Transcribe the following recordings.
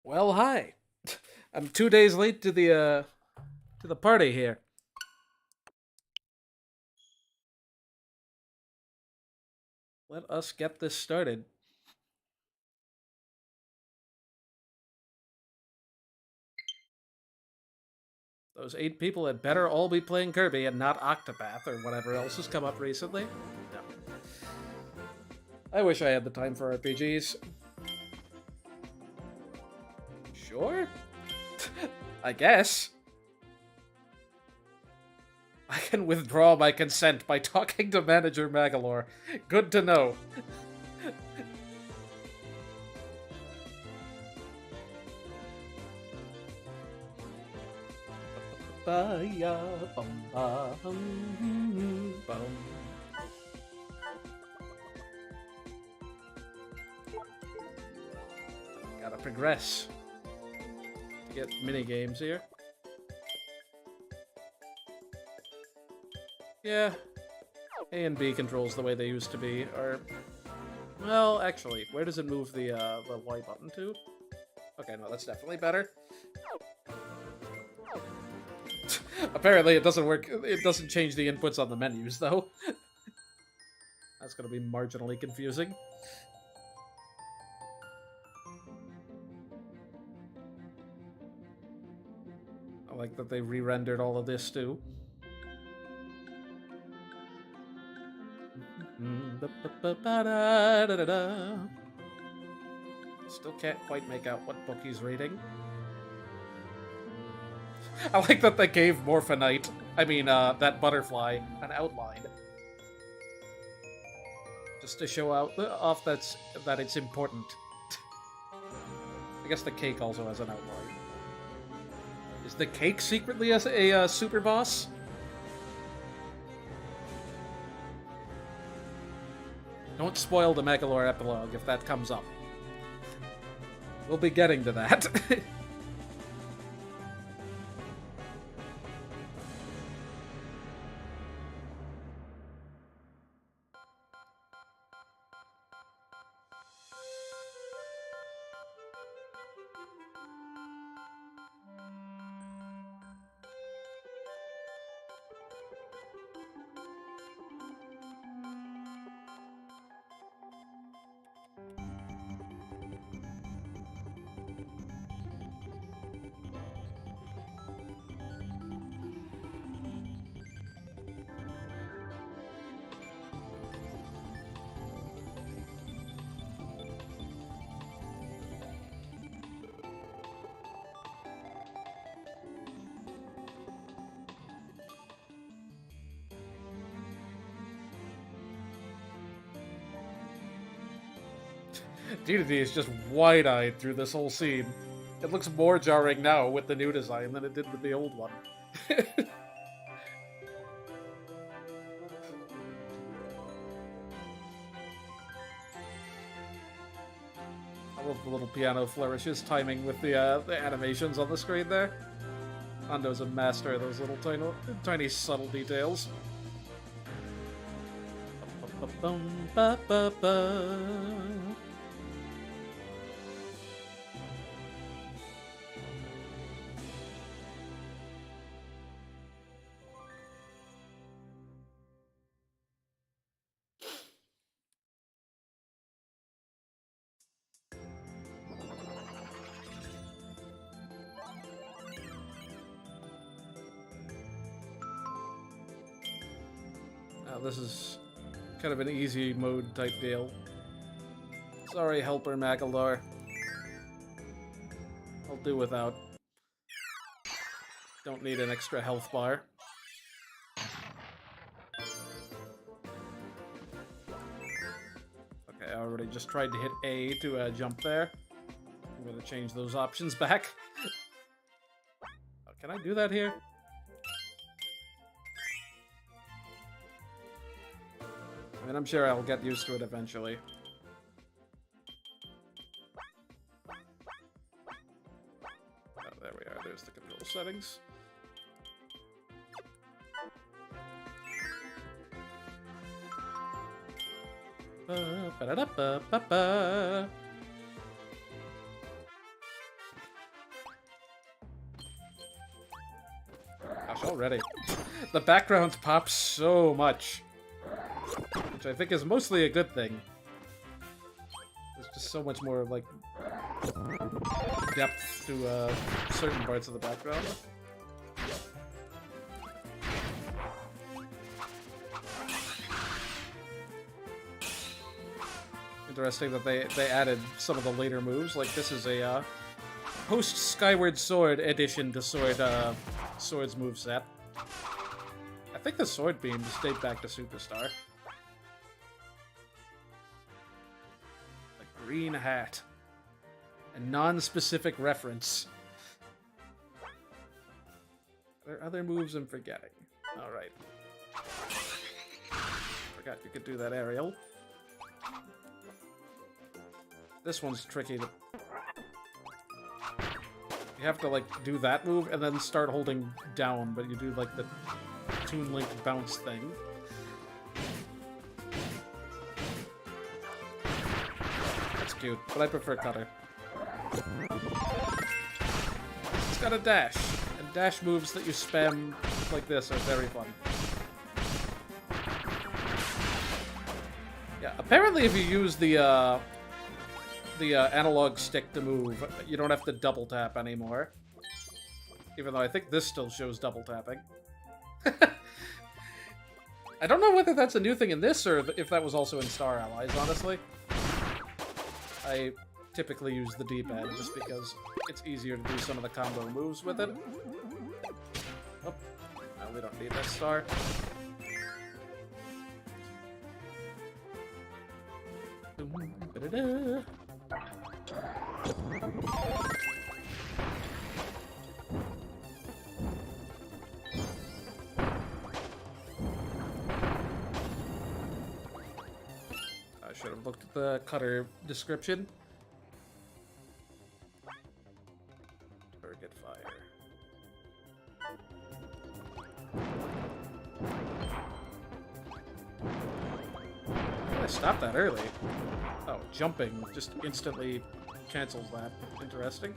Well, hi. I'm 2 days late to the party here. Let us get this started. Those 8 people had better all be playing Kirby and not Octopath or whatever else has come up recently. No. I wish I had the time for RPGs. Sure? I guess. I can withdraw my consent by talking to Manager Magalore. Good to know. Gotta progress to get minigames here. Yeah, A and B controls the way they used to be are... Well, actually, where does it move the Y button to? Okay, no, that's definitely better. Apparently it doesn't work, it doesn't change the inputs on the menus, though. That's gonna be marginally confusing. I like that they re-rendered all of this, too. Still can't quite make out what book he's reading. I like that they gave Morphinite, that butterfly, an outline. Just to show off that it's important. I guess the cake also has an outline. Is the cake secretly a super boss? Don't spoil the Megalore epilogue if that comes up. We'll be getting to that. Dedede is just wide-eyed through this whole scene. It looks more jarring now with the new design than it did with the old one. I love the little piano flourishes timing with the animations on the screen there. Hondo's a master of those little tiny subtle details. This is kind of an easy mode type deal. Sorry, Helper Magalore. I'll do without. Don't need an extra health bar. Okay, I already just tried to hit A to jump there. I'm gonna change those options back. Oh, can I do that here? I mean, I'm sure I'll get used to it eventually. Oh, there we are. There's the control settings. Ba-da-da-ba-ba-ba. already. The backgrounds pop so much. Which I think is mostly a good thing. There's just so much more, like, depth to certain parts of the background. Interesting that they added some of the later moves. Like, this is a post Skyward Sword addition to Sword's moveset. I think the sword beams date back to Superstar. A green hat. A non-specific reference. Are there other moves I'm forgetting? Alright. Forgot you could do that aerial. This one's tricky to... You have to, like, do that move and then start holding down, but you do, like, the Toon Link bounce thing. That's cute, but I prefer Cutter. It's got a dash, and dash moves that you spam like this are very fun. Yeah, apparently if you use the analog stick to move, you don't have to double tap anymore. Even though I think this still shows double tapping. I don't know whether that's a new thing in this or if that was also in Star Allies, honestly. I typically use the D-pad just because it's easier to do some of the combo moves with it. Oh, no, we don't need that star. Da-da-da. I should have looked at the cutter description. Target fire. I stopped that early. Oh, jumping just instantly cancels that. Interesting.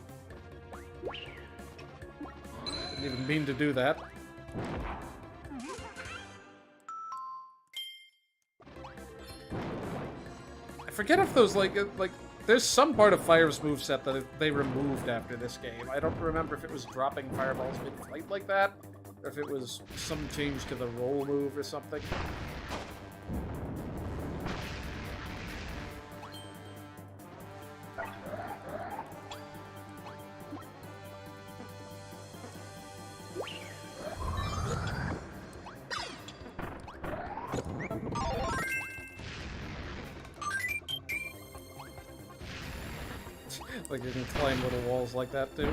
Didn't even mean to do that. I forget if those, like, there's some part of Fire's moveset that they removed after this game. I don't remember if it was dropping fireballs mid-flight like that, or if it was some change to the roll move or something. Like you can climb little walls like that too.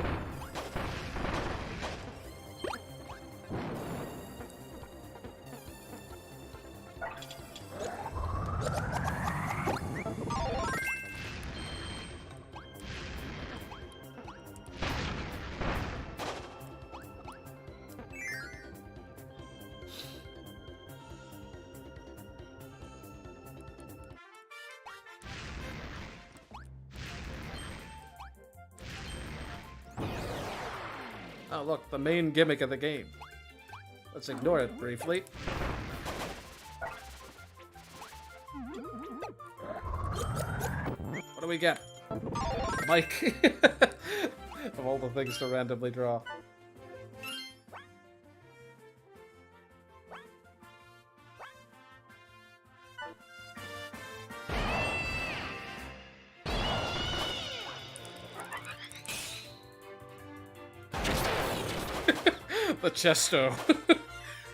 Oh, look, the main gimmick of the game. Let's ignore it briefly. What do we get? Mike. Of all the things to randomly draw. The Chesto.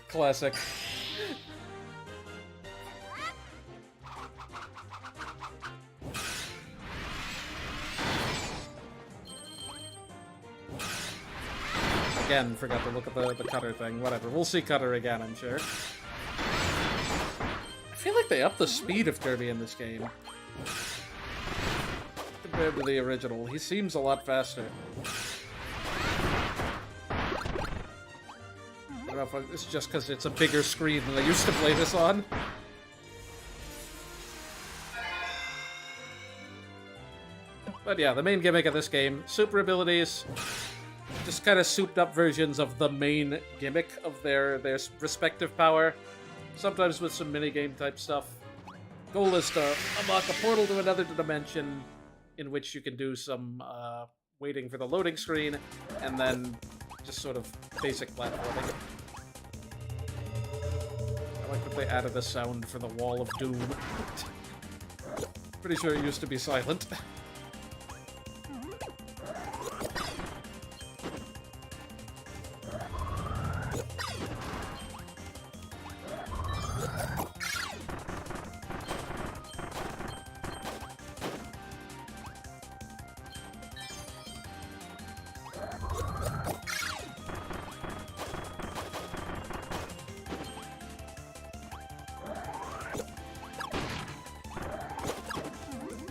Classic. Again, forgot to look at the cutter thing. Whatever, we'll see cutter again, I'm sure. I feel like they upped the speed of Kirby in this game. Compared to the original, he seems a lot faster. I don't know if it's just because it's a bigger screen than I used to play this on. But yeah, the main gimmick of this game, super abilities, just kind of souped up versions of the main gimmick of their respective power. Sometimes with some minigame type stuff. Goal is to unlock a portal to another dimension in which you can do some waiting for the loading screen, and then just sort of basic platforming. I like that they added a sound for the Wall of Doom. Pretty sure it used to be silent.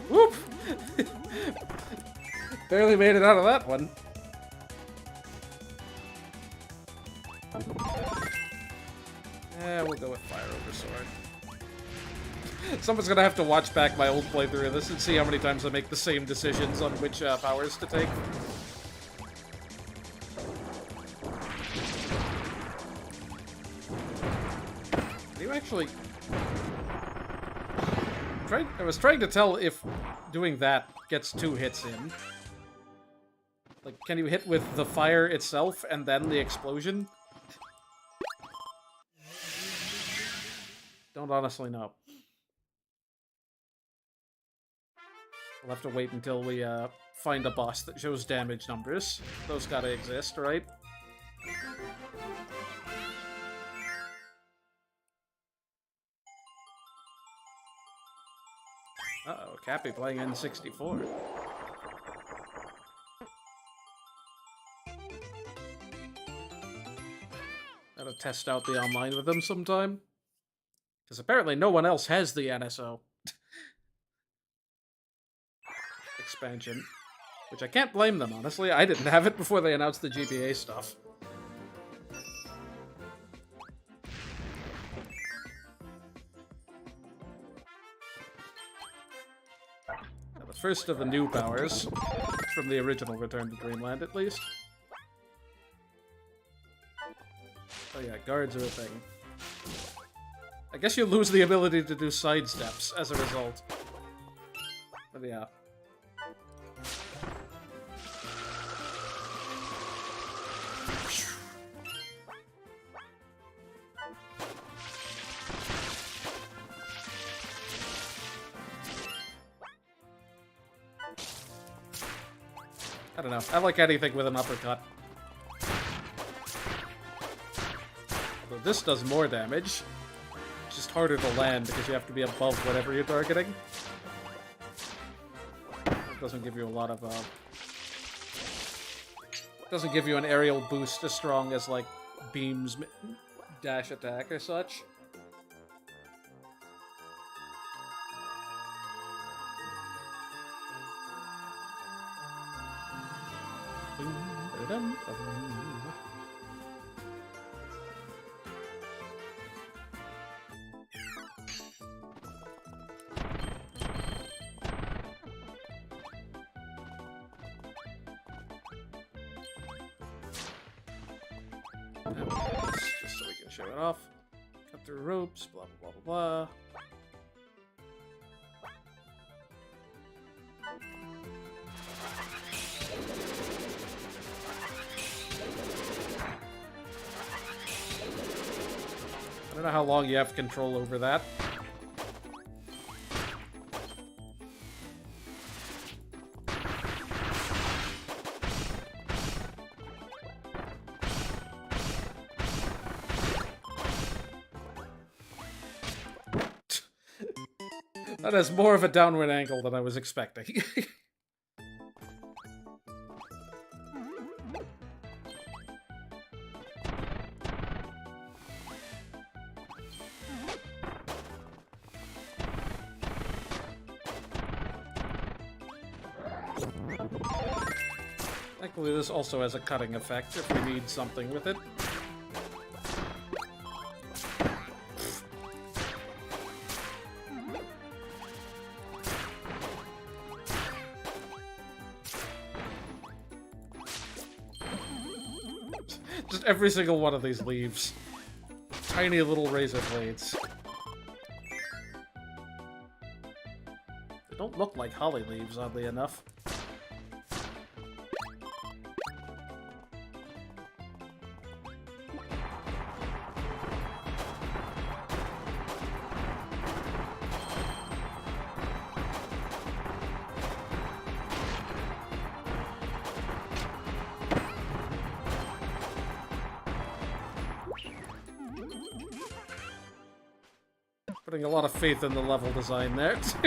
Whoop! Barely made it out of that one. Yeah, we'll go with Fire over Sword. Someone's gonna have to watch back my old playthrough of this and see how many times I make the same decisions on which powers to take. Can you actually... I was trying to tell if doing that gets 2 hits in. Like, can you hit with the fire itself and then the explosion? Don't honestly know. We'll have to wait until we find a boss that shows damage numbers. Those gotta exist, right? Uh-oh, Cappy playing N64. Gotta test out the online with them sometime. Because apparently no one else has the NSO expansion. Which I can't blame them, honestly. I didn't have it before they announced the GBA stuff. First of the new powers, from the original Return to Dreamland, at least. Oh yeah, guards are a thing. I guess you lose the ability to do sidesteps as a result. But yeah. I don't know. I like anything with an uppercut. Although this does more damage. It's just harder to land because you have to be above whatever you're targeting. It doesn't give you a lot of, It doesn't give you an aerial boost as strong as, like, Beam's dash attack or such. Just so we can show it off. Cut through ropes, blah blah blah blah blah. I don't know how long you have control over that. That has more of a downward angle than I was expecting. Thankfully, this also has a cutting effect if we need something with it. Just every single one of these leaves. Tiny little razor blades. They don't look like holly leaves, oddly enough. Putting a lot of faith in the level design there. So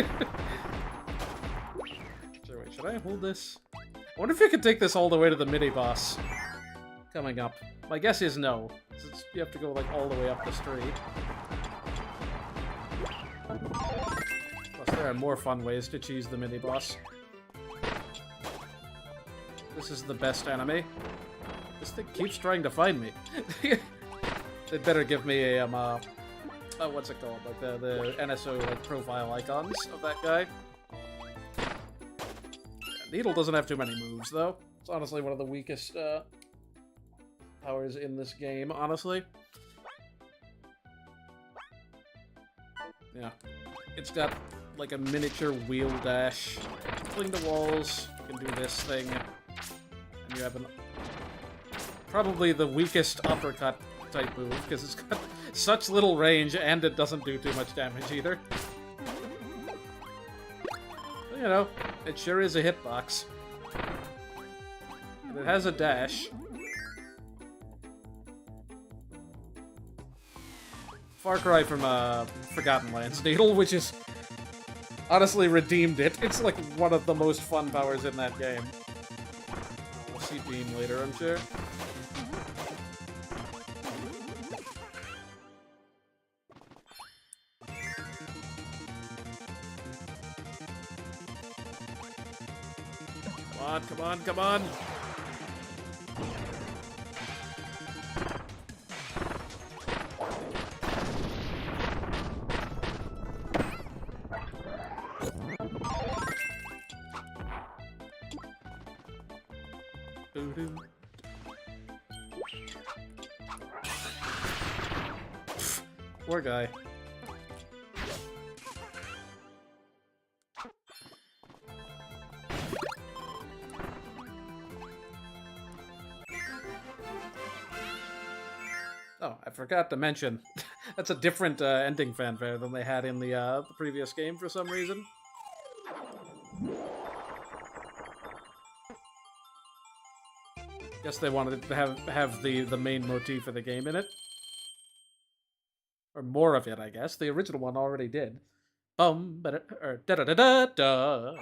wait, should I hold this? I wonder if you could take this all the way to the mini-boss coming up. My guess is no. Since you have to go like all the way up the street. Plus there are more fun ways to cheese the mini-boss. This is the best enemy. This thing keeps trying to find me. They'd better give me a, what's it called? Like the NSO like profile icons of that guy. Yeah, Needle doesn't have too many moves though. It's honestly one of the weakest powers in this game, honestly. Yeah. It's got like a miniature wheel dash. Fling the walls, you can do this thing. And you have an probably the weakest uppercut type move, because it's got such little range, and it doesn't do too much damage either. But, you know, it sure is a hitbox. And it has a dash. Far cry from Forgotten Lands Needle, which is honestly redeemed it. It's like one of the most fun powers in that game. We'll see Beam later, I'm sure. Come on, come on! Doo-doo. Poor guy. Oh, I forgot to mention, that's a different ending fanfare than they had in the previous game for some reason. Guess they wanted to have the main motif of the game in it. Or more of it, I guess. The original one already did. Bum, or da-da-da-da-da.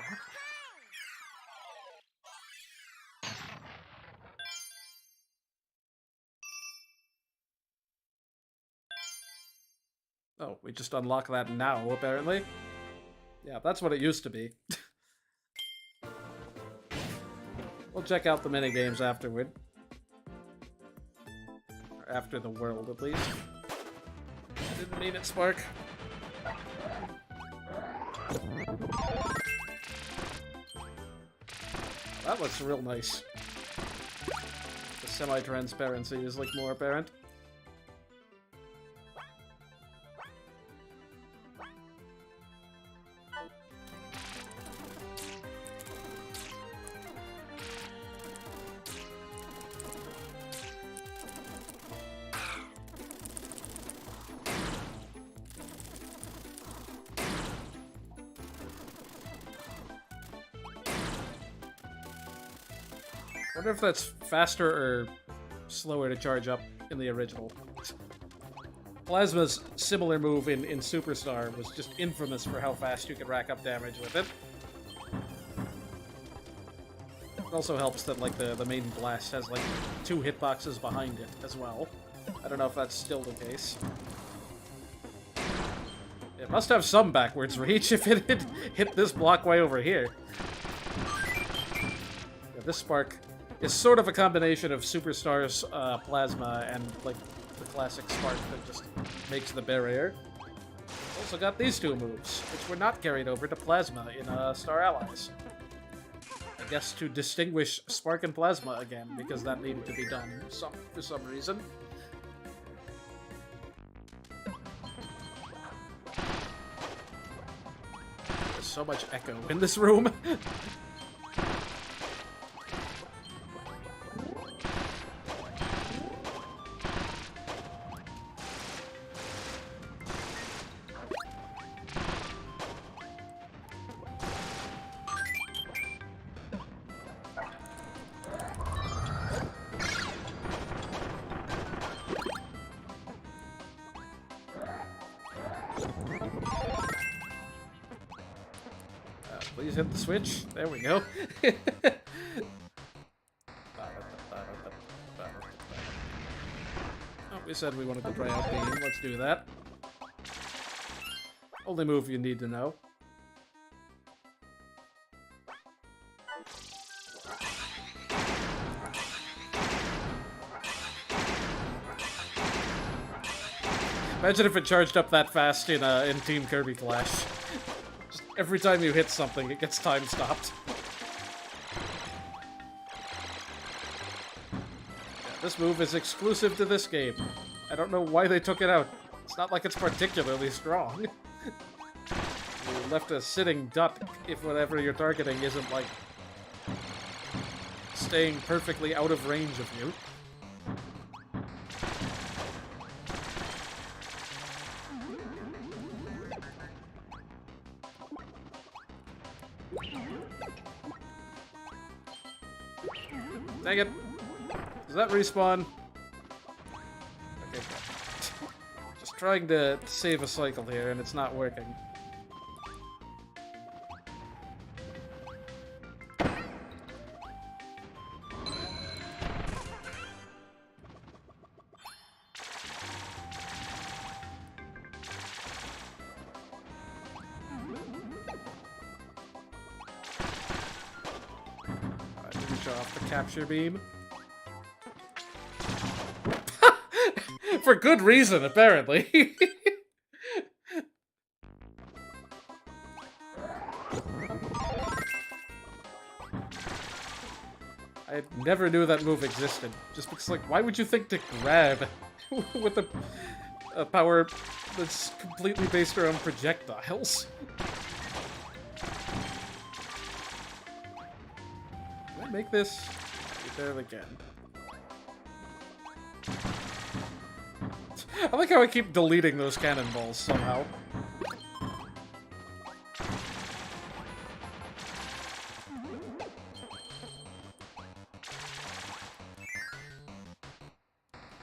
Oh, we just unlock that now, apparently. Yeah, that's what it used to be. We'll check out the minigames afterward. Or after the world, at least. I didn't mean it, Spark. That looks real nice. The semi-transparency is, like, more apparent. I wonder if that's faster or slower to charge up in the original. Plasma's similar move in Superstar was just infamous for how fast you could rack up damage with it. It also helps that like the main blast has like 2 hitboxes behind it as well. I don't know if that's still the case. It must have some backwards reach if it had hit this block way over here. Yeah, this Spark is sort of a combination of Superstar's Plasma and like the classic Spark that just makes the barrier. Also got these 2 moves, which were not carried over to Plasma in Star Allies. I guess to distinguish Spark and Plasma again, because that needed to be done for some reason. There's so much echo in this room. Please hit the switch. There we go. Oh, we said we wanted to try out Beam. Let's do that. Only move you need to know. Imagine if it charged up that fast in Team Kirby Clash. Just every time you hit something, it gets time stopped. Yeah, this move is exclusive to this game. I don't know why they took it out. It's not like it's particularly strong. You left a sitting duck if whatever you're targeting isn't, like, staying perfectly out of range of you. Dang it. Does that respawn? Okay, good. Just trying to save a cycle here, and it's not working. Off the capture beam. For good reason, apparently. I never knew that move existed. Just because, like, why would you think to grab with a power that's completely based around projectiles? Make this there again. I like how I keep deleting those cannonballs somehow.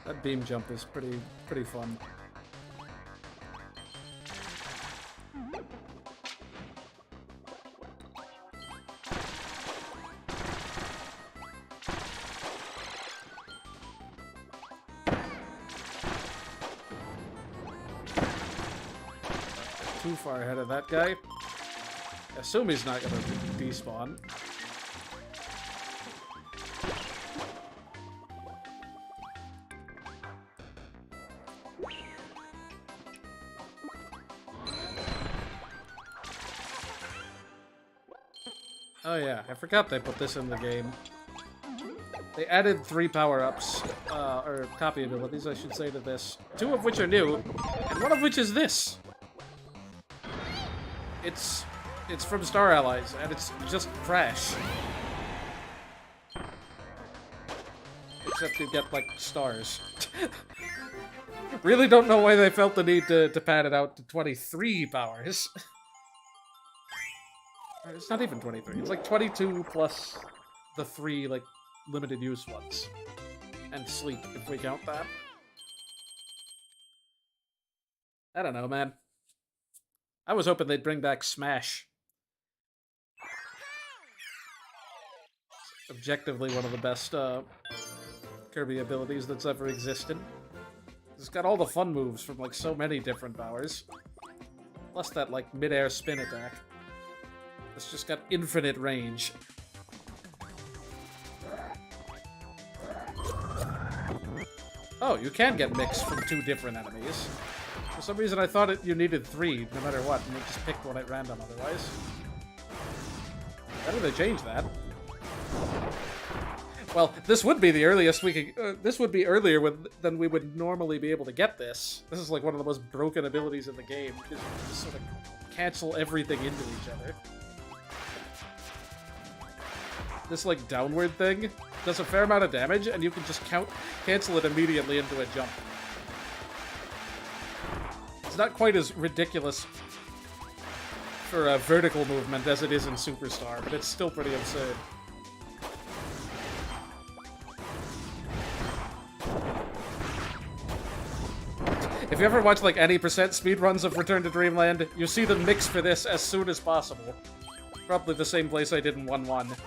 That beam jump is pretty fun. Too far ahead of that guy. I assume he's not gonna despawn. Oh yeah, I forgot they put this in the game. They added 3 power-ups, or copy abilities, I should say, to this. 2 of which are new, and 1 of which is this. It's from Star Allies, and it's just trash. Except you get, like, stars. Really don't know why they felt the need to pad it out to 23 powers. It's not even 23. It's like 22 plus the 3, like, limited use ones. And sleep, if we count that. I don't know, man. I was hoping they'd bring back Smash. It's objectively one of the best Kirby abilities that's ever existed. It's got all the fun moves from, like, so many different powers. Plus that, like, mid-air spin attack. It's just got infinite range. Oh, you can get mixed from 2 different enemies. For some reason I thought you needed 3, no matter what, and you just picked one at random otherwise. How did they change that? Well, this would be the earliest we could... this would be earlier than we would normally be able to get this. This is like one of the most broken abilities in the game, because you just sort of cancel everything into each other. This, like, downward thing does a fair amount of damage, and you can just cancel it immediately into a jump. It's not quite as ridiculous for a vertical movement as it is in Superstar, but it's still pretty absurd. If you ever watch like any percent speedruns of Return to Dreamland, you see them mix for this as soon as possible. Probably the same place I did in 1-1.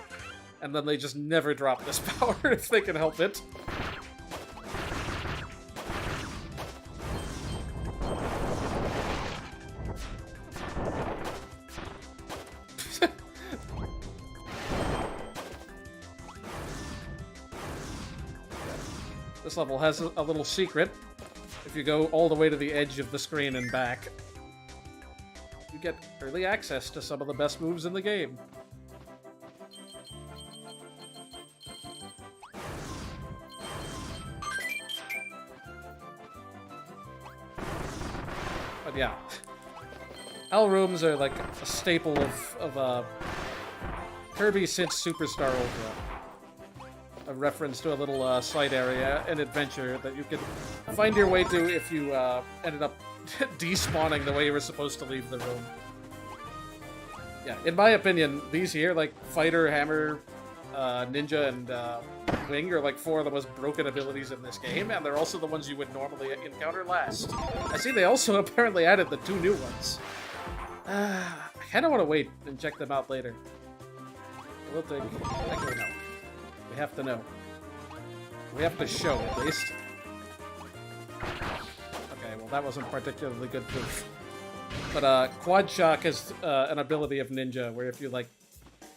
And then they just never drop this power if they can help it. This level has a little secret. If you go all the way to the edge of the screen and back, you get early access to some of the best moves in the game. But yeah, Owl Rooms are like a staple of Kirby since Superstar Ultra. A reference to a little side area, an adventure that you could find your way to if you ended up despawning the way you were supposed to leave the room. Yeah, in my opinion, these here, like Fighter, Hammer, Ninja, and Wing, are like 4 of the most broken abilities in this game, and they're also the ones you would normally encounter last. I see they also apparently added the 2 new ones. I kind of want to wait and check them out later. We'll take... Actually, no. We have to know. We have to show, at least. Okay, well that wasn't particularly good proof. But Quad Shock is an ability of Ninja, where if you, like,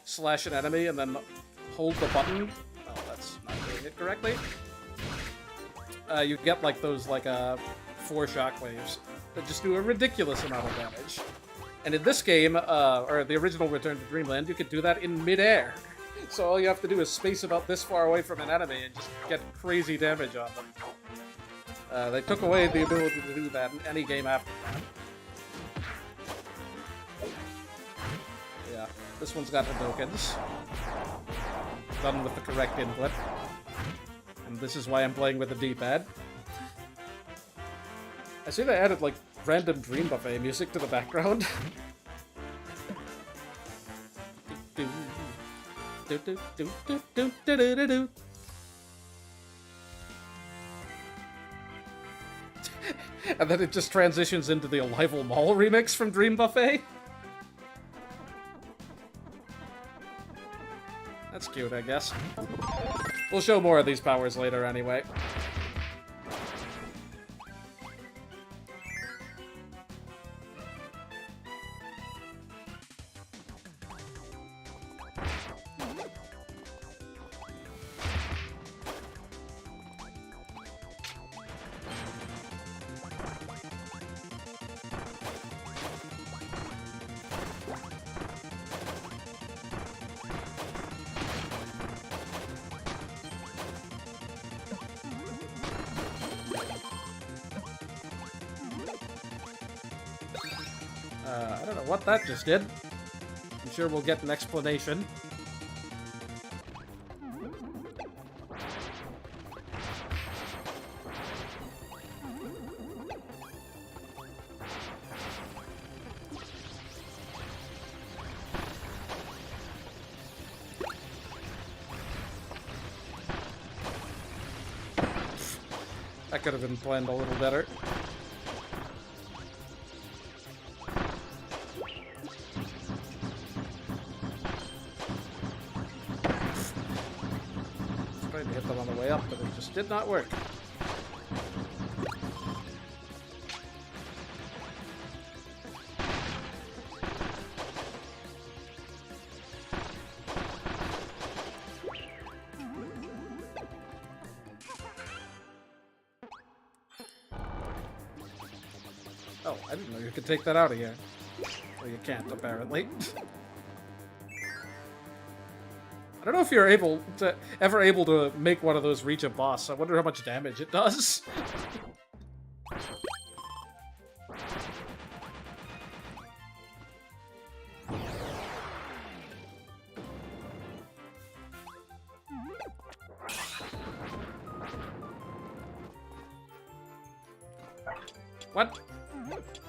slash an enemy and then hold the button... Oh, that's not doing it correctly. You get, like, those, like, 4 shockwaves that just do a ridiculous amount of damage. And in this game, or the original Return to Dreamland, you could do that in mid-air. So all you have to do is space about this far away from an enemy and just get crazy damage on them. They took away the ability to do that in any game after that. Yeah, this one's got Hadokens. Done with the correct input. And this is why I'm playing with the D-pad. I see they added, like, random Dream Buffet music to the background. And then it just transitions into the Arrival Mall remix from Dream Buffet. That's cute, I guess. We'll show more of these powers later anyway. I don't know what that just did. I'm sure we'll get an explanation. That could have been planned a little better. Did not work. Oh, I didn't know you could take that out of here. Well, you can't, apparently. I don't know if you're ever able to make one of those reach a boss. I wonder how much damage it does. What?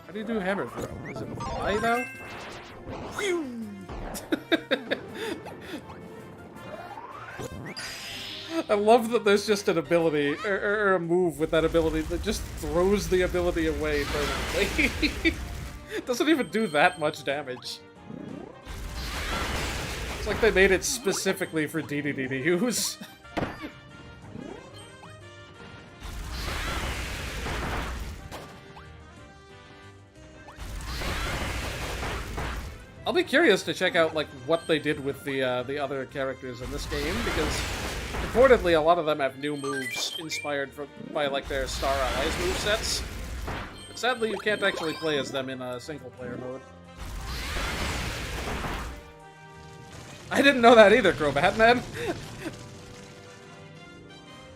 How do you do hammer throw? Is it fly now? I love that there's just an ability, or a move with that ability that just throws the ability away permanently. It doesn't even do that much damage. It's like they made it specifically for DDD to use. I'll be curious to check out like what they did with the other characters in this game, because reportedly a lot of them have new moves inspired by like their Star Allies movesets. But sadly, you can't actually play as them in a single-player mode. I didn't know that either, Crobat Man.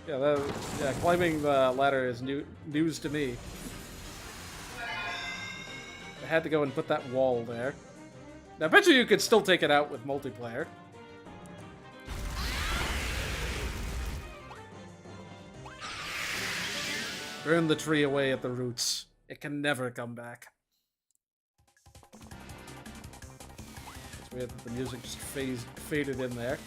Yeah, climbing the ladder is news to me. I had to go and put that wall there. Now, I bet you could still take it out with multiplayer. Burn the tree away at the roots. It can never come back. It's weird that the music just faded in there.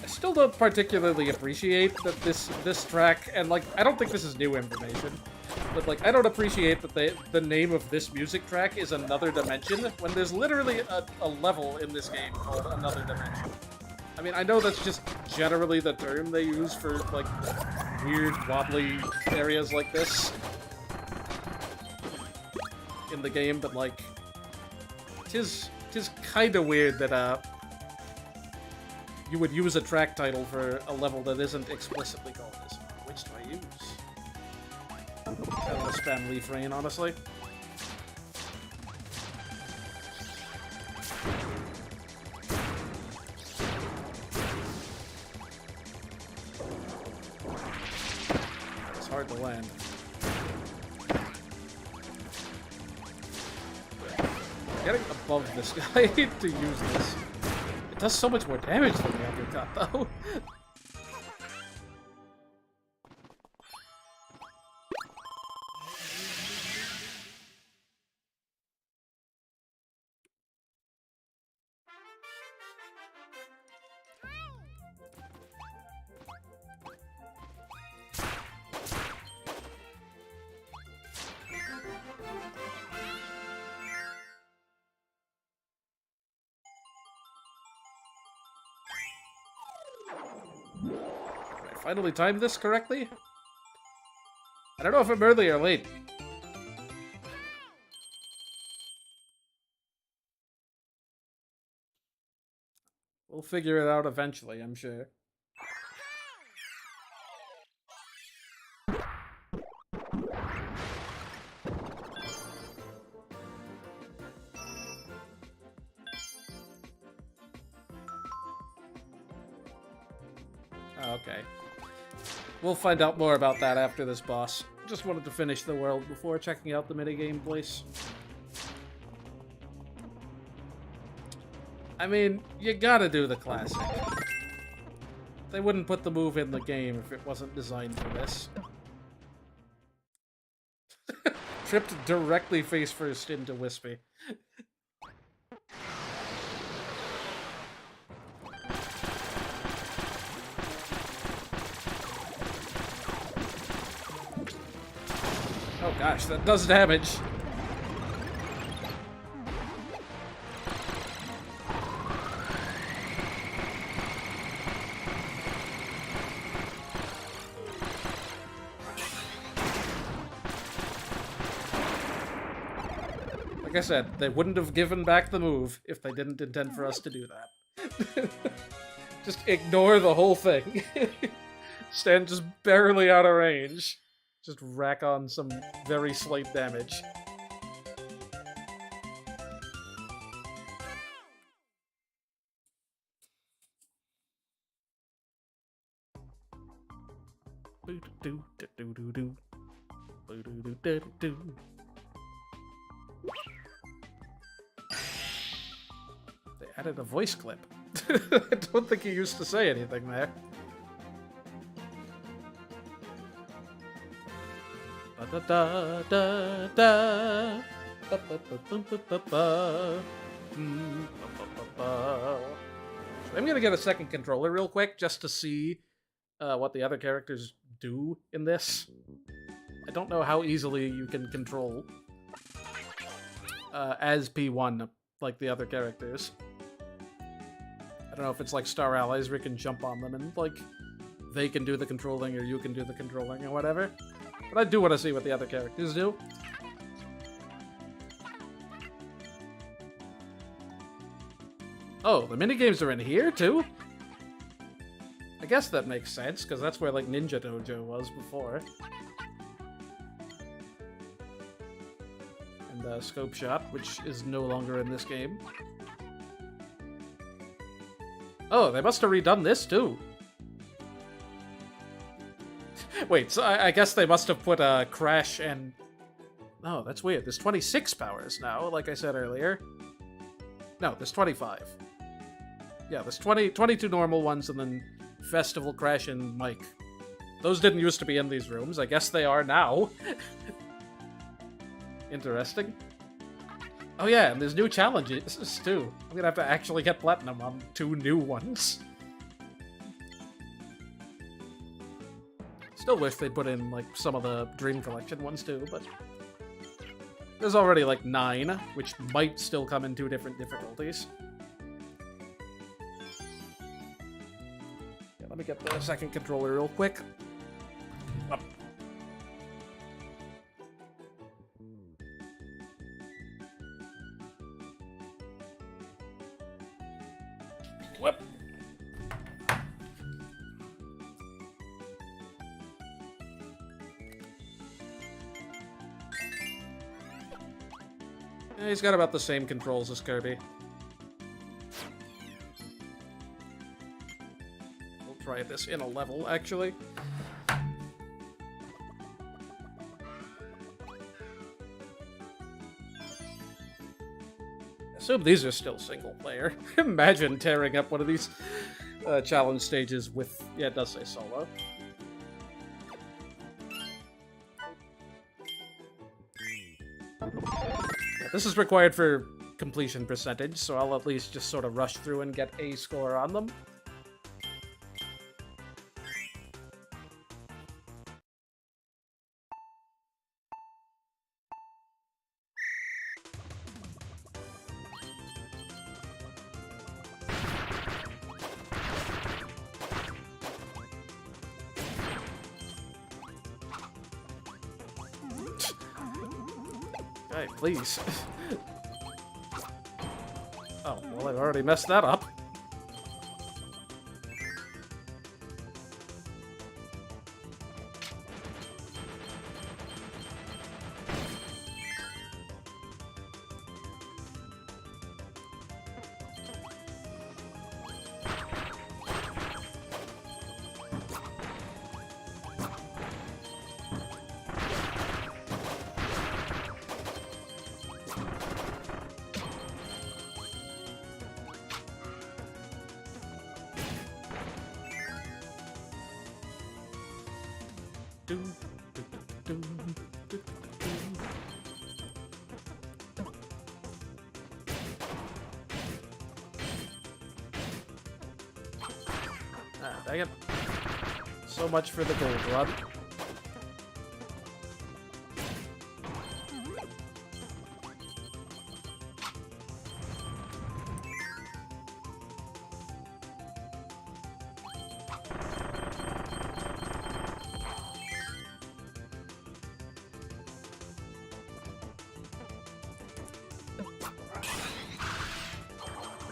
I still don't particularly appreciate that this track, and like, I don't think this is new information, but like, I don't appreciate that the name of this music track is Another Dimension, when there's literally a level in this game called Another Dimension. I mean, I know that's just generally the term they use for, like, weird, wobbly areas like this in the game, but, like, tis kinda weird that, you would use a track title for a level that isn't explicitly called this. Which do I use? Kind of a spam leaf rain, honestly. It's hard to land. Getting above this guy to use this. It does so much more damage than the uppercut, though. Finally timed this correctly? I don't know if I'm early or late. We'll figure it out eventually, I'm sure. Okay. We'll find out more about that after this boss. Just wanted to finish the world before checking out the minigame place. I mean, you gotta do the classic. They wouldn't put the move in the game if it wasn't designed for this. Tripped directly face first into Wispy. Oh gosh, that does damage. Like I said, they wouldn't have given back the move if they didn't intend for us to do that. Just ignore the whole thing. Stand just barely out of range. Just rack on some very slight damage. They added a voice clip. I don't think he used to say anything there. Da da da da. I'm gonna get a second controller real quick just to see what the other characters do in this. I don't know how easily you can control as P1 like the other characters. I don't know if it's like Star Allies where you can jump on them and like they can do the controlling or you can do the controlling or whatever. But I do want to see what the other characters do. Oh, the minigames are in here too? I guess that makes sense, because that's where like Ninja Dojo was before. And Scope Shot, which is no longer in this game. Oh, they must have redone this too. Wait, so I guess they must have put Crash and... Oh, that's weird. There's 26 powers now, like I said earlier. No, there's 25. Yeah, there's 22 normal ones, and then Festival, Crash, and Mike. Those didn't used to be in these rooms. I guess they are now. Interesting. Oh yeah, and there's new challenges, too. I'm gonna have to actually get Platinum on 2 new ones. Still wish they'd put in, like, some of the Dream Collection ones, too, but... There's already, like, 9, which might still come in 2 different difficulties. Yeah, let me get the second controller real quick. Up. Whoop. Yeah, he's got about the same controls as Kirby. We'll try this in a level, actually. Assume these are still single player. Imagine tearing up one of these challenge stages with... Yeah, it does say solo. This is required for completion percentage, so I'll at least just sort of rush through and get a score on them. Alright, please. Oh, well, I've already messed that up. Ah, dang it. So much for the gold run.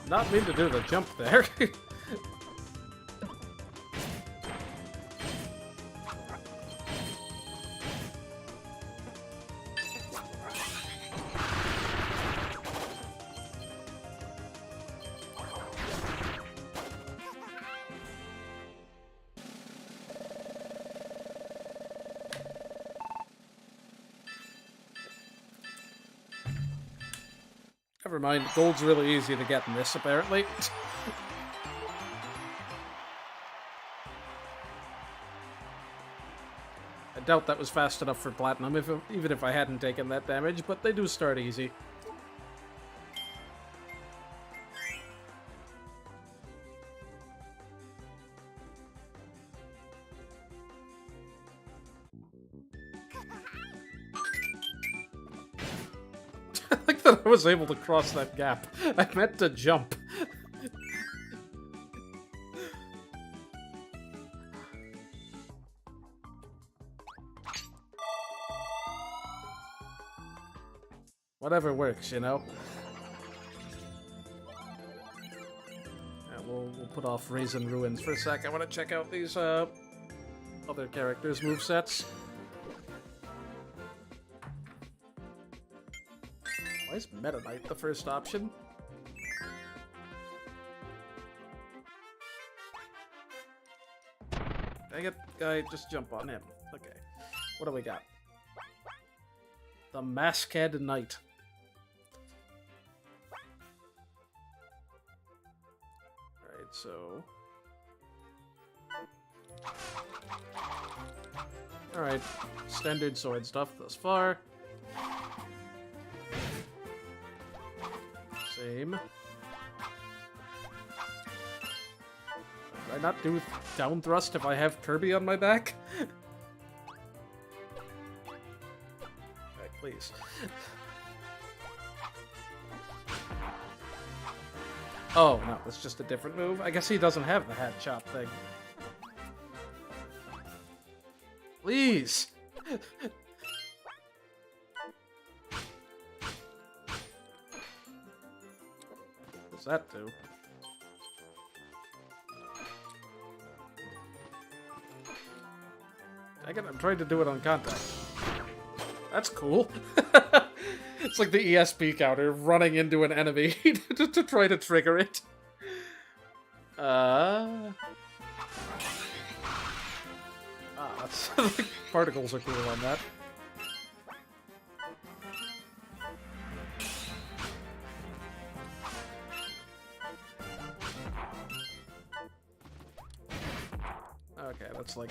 Not mean to do the jump there. Never mind, gold's really easy to get in this, apparently. I doubt that was fast enough for platinum, even if I hadn't taken that damage, but they do start easy. I like that I was able to cross that gap. I meant to jump. Whatever works, you know? Yeah, we'll put off Raisin Ruins for a sec. I want to check out these other characters' movesets. Why is Meta Knight the first option? Dang it, guy, just jump on him. Okay. What do we got? The Masked Knight. Alright, so... Alright, standard sword stuff thus far. Same. Did I not do down thrust if I have Kirby on my back? Alright, please. Oh, no, that's just a different move. I guess he doesn't have the hat chop thing. Please! What's that do? Dang it, I'm trying to do it on contact. That's cool. It's like the ESP counter running into an enemy to try to trigger it. That's like, particles are cool on that. Okay, that's like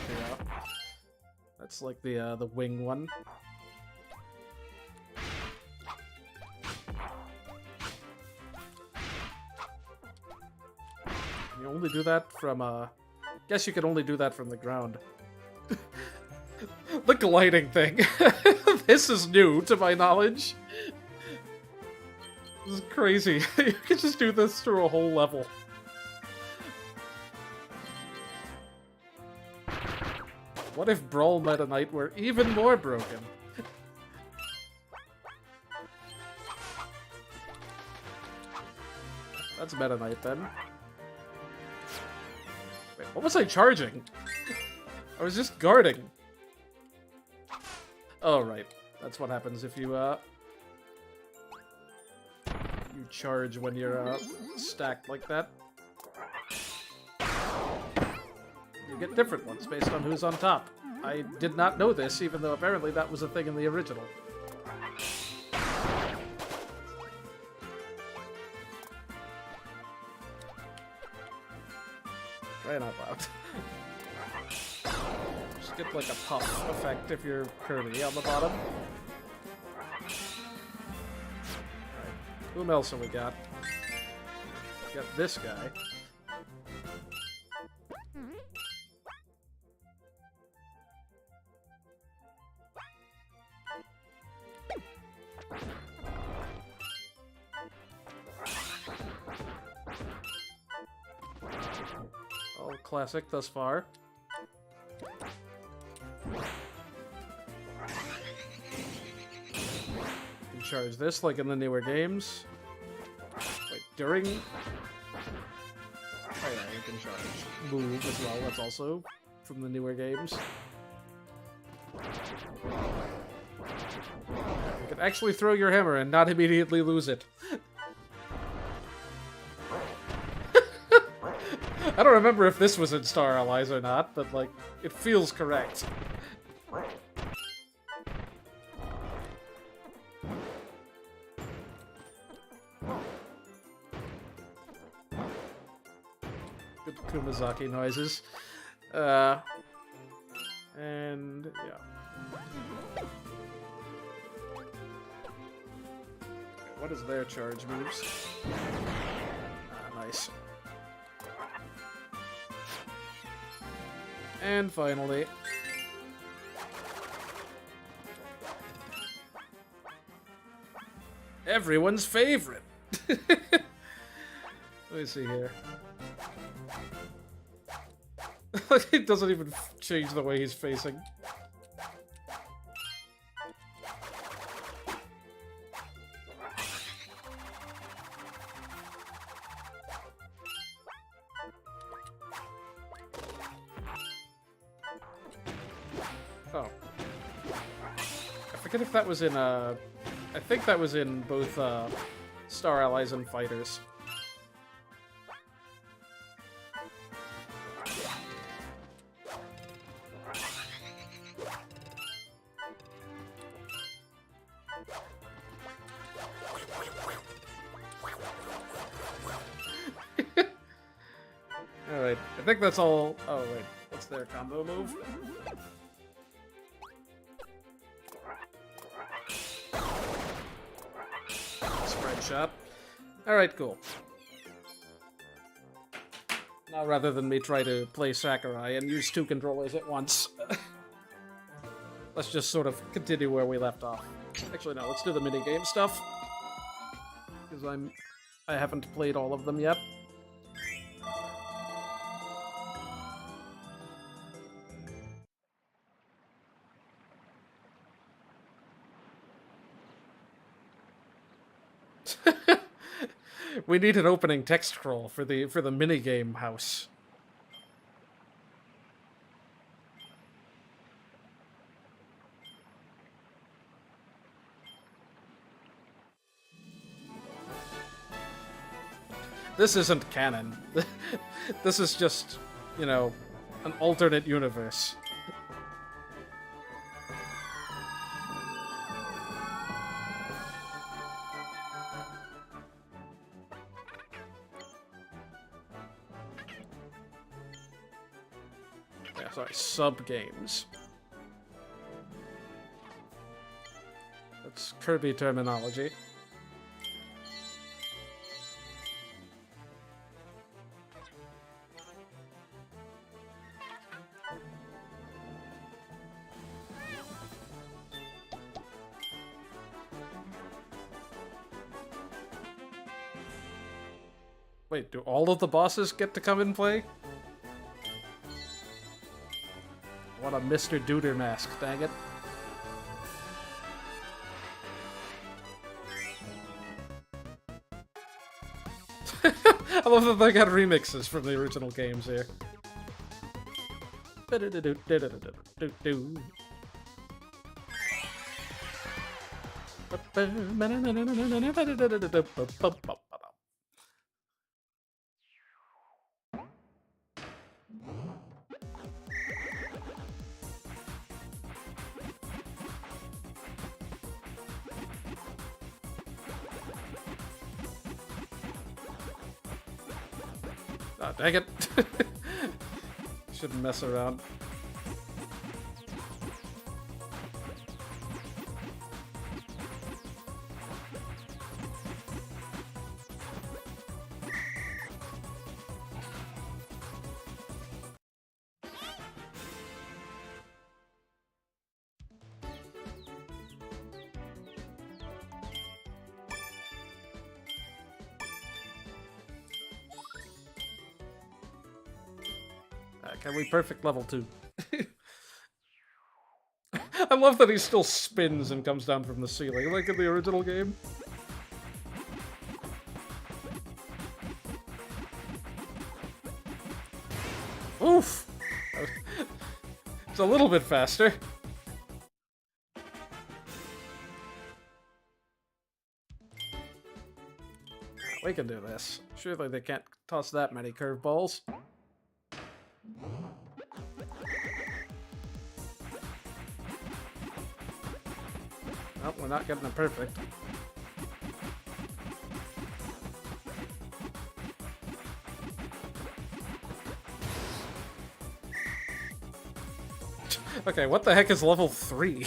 the wing one. You only do that from guess you can only do that from the ground. The gliding thing. This is new to my knowledge. This is crazy. You can just do this through a whole level. What if Brawl Meta Knight were even more broken? That's Meta Knight then. Wait, what was I charging? I was just guarding. Oh, right. That's what happens if you, you charge when you're, stacked like that. You get different ones based on who's on top. I did not know this, even though apparently that was a thing in the original. Try not loud. Just get like a puff effect if you're Kirby on the bottom. Alright. Whom else have we got? We got this guy. All classic thus far. You can charge this like in the newer games. Wait, during... Oh yeah, you can charge move as well, that's also from the newer games. You can actually throw your hammer and not immediately lose it. I don't remember if this was in Star Allies or not, but, like, it feels correct. Good Kumazaki noises. And yeah. What is their charge moves? Nice. And finally, everyone's favorite. Let me see here. It doesn't even change the way he's facing. Oh. I forget if that was in, I think that was in both, Star Allies and Fighters. Alright, I think that's all. Oh, wait, what's their combo move? Spread shot. Alright, cool. Now, rather than me try to play Sakurai and use 2 controllers at once, let's just sort of continue where we left off. Actually, no, let's do the minigame stuff. Because I haven't played all of them yet. We need an opening text scroll for the minigame house. This isn't canon. This is just, you know, an alternate universe. Yeah, sorry, sub-games. That's Kirby terminology. Wait, do all of the bosses get to come and play? What a Mr. Duder mask, dang it. I love that they got remixes from the original games here. Oh, dang it. Shouldn't mess around. Can we perfect level 2? I love that he still spins and comes down from the ceiling, like in the original game. Oof! It's a little bit faster. We can do this. Surely they can't toss that many curveballs. Well, we're not getting it perfect. Okay, what the heck is level 3?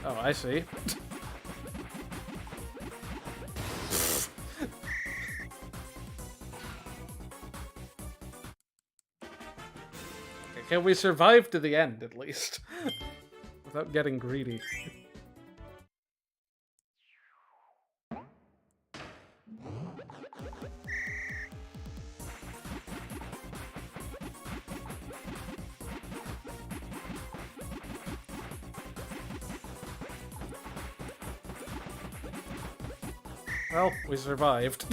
Oh, I see. Okay, can we survive to the end, at least? Without getting greedy. Well, we survived.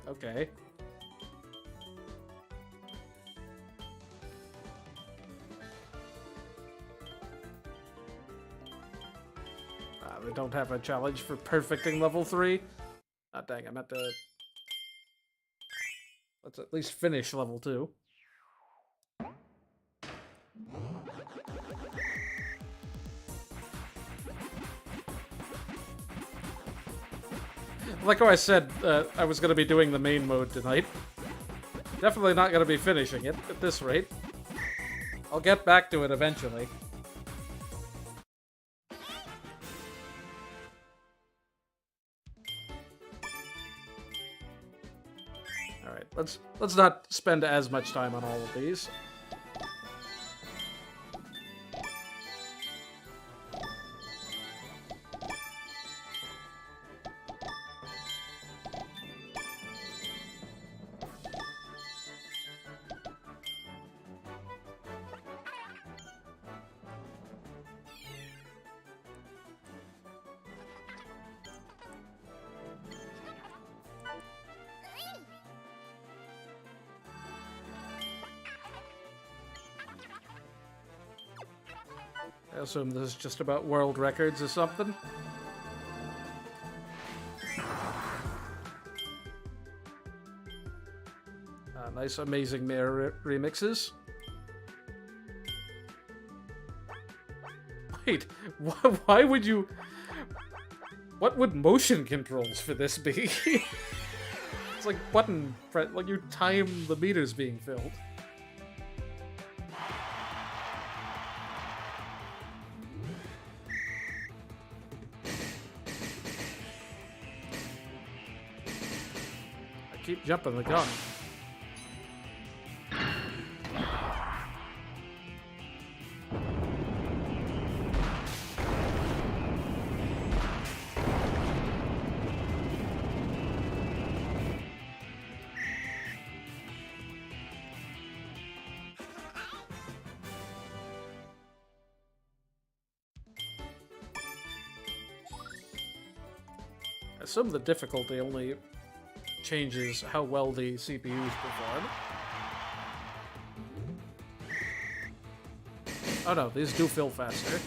Okay. We don't have a challenge for perfecting level 3. Ah, dang, I meant to... Let's at least finish level 2. Like how I said, I was going to be doing the main mode tonight. Definitely not going to be finishing it at this rate. I'll get back to it eventually. Alright, let's not spend as much time on all of these. I assume this is just about world records or something. Nice Amazing Mirror remixes. Wait, why would you... What would motion controls for this be? It's like button press, like you time the meters being filled. I keep jumping the gun. I assume the difficulty only changes how well the CPUs perform. Oh no, these do fill faster.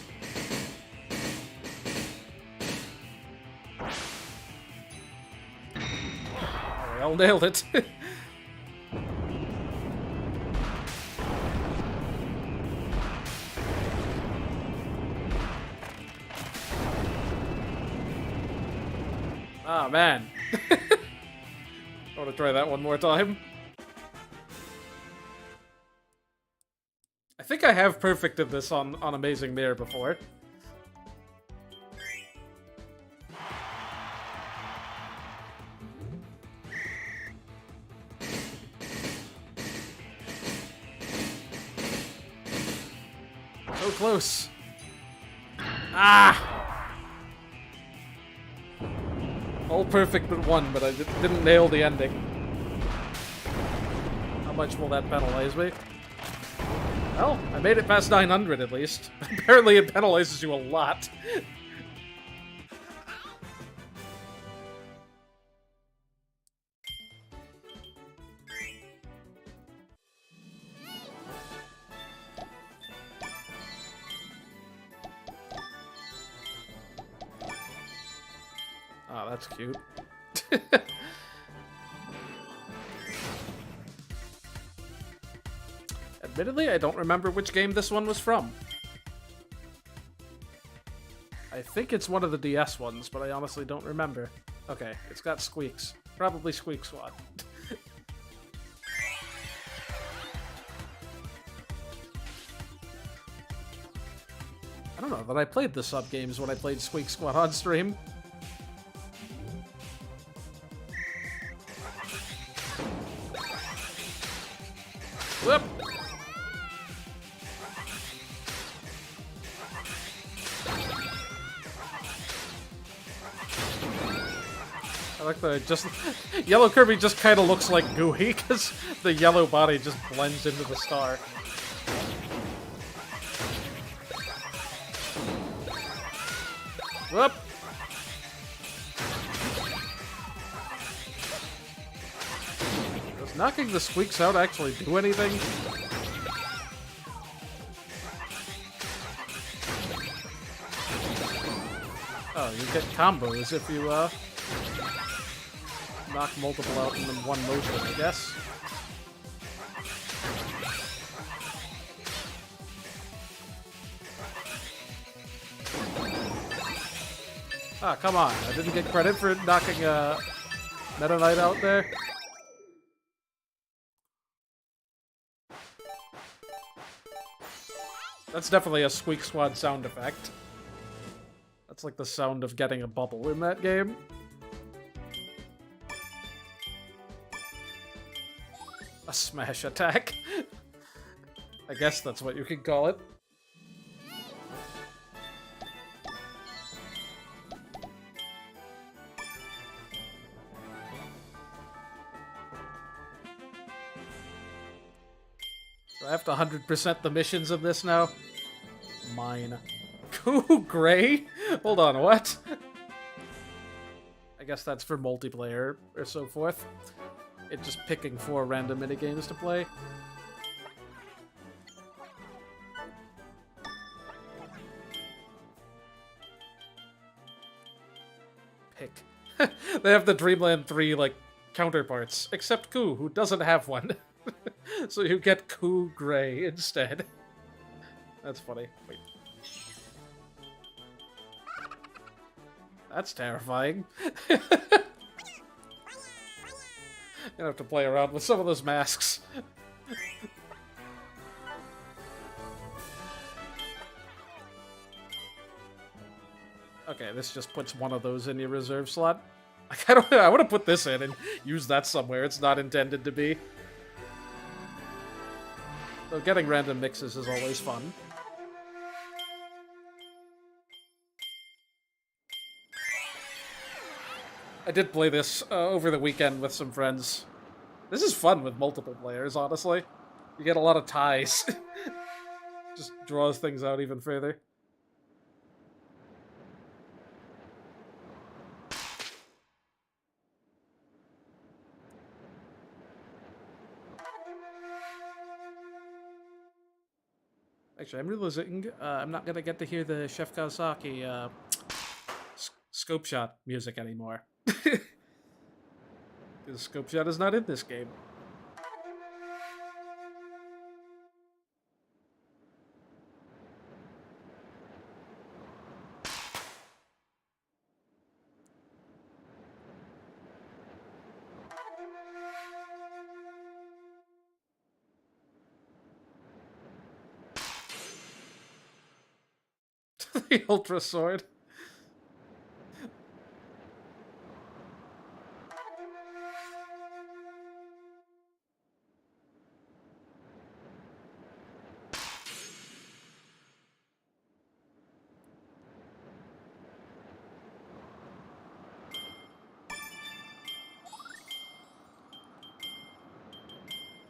Oh, we all nailed it. Ah, man. I want to try that one more time. I think I have perfected this on Amazing Mirror before. So close. Ah! All perfect but one, but I didn't nail the ending. How much will that penalize me? Well, I made it past 900 at least. Apparently it penalizes you a lot. Oh, that's cute. Admittedly, I don't remember which game this one was from. I think it's one of the DS ones, but I honestly don't remember. Okay, it's got squeaks. Probably Squeak Squad. I don't know that I played the sub-games when I played Squeak Squad on stream. Whoop! I like the just yellow Kirby just kind of looks like gooey because the yellow body just blends into the star. Whoop! Does knocking the squeaks out actually do anything? Oh, you get combos if you knock multiple out in one motion, I guess. Ah, come on. I didn't get credit for knocking Meta Knight out there. That's definitely a Squeak Squad sound effect. That's like the sound of getting a bubble in that game. A smash attack. I guess that's what you could call it. Do I have to 100% the missions in this now? Mine. Ooh, gray? Hold on, what? I guess that's for multiplayer or so forth. It's just picking 4 random minigames to play. Pick. They have the Dreamland 3, like, counterparts. Except Koo, who doesn't have one. So you get Koo Gray instead. That's funny. Wait. That's terrifying. Gonna have to play around with some of those masks. Okay, this just puts one of those in your reserve slot. I want to put this in and use that somewhere. It's not intended to be. Though getting random mixes is always fun. I did play this over the weekend with some friends. This is fun with multiple players, honestly. You get a lot of ties. Just draws things out even further. Actually, I'm realizing I'm not gonna get to hear the Chef Kawasaki scope shot music anymore. Because scope shot is not in this game. The Ultra Sword.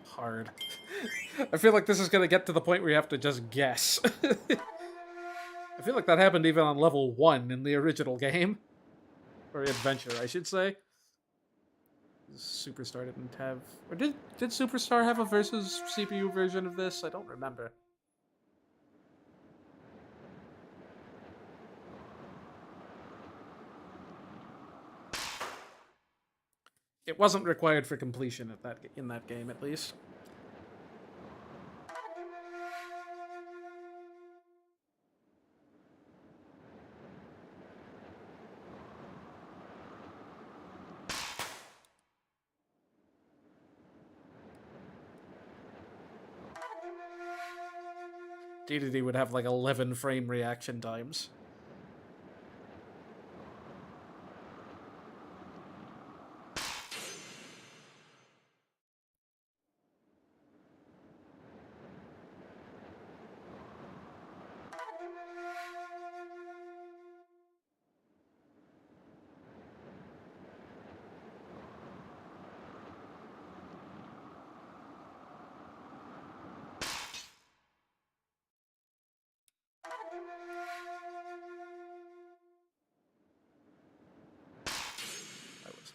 Hard. I feel like this is gonna get to the point where you have to just guess. I feel like that happened even on level 1 in the original game. Or adventure, I should say. Superstar didn't have... Or did Superstar have a versus CPU version of this? I don't remember. It wasn't required for completion in that game, at least. DDD would have like 11 frame reaction times.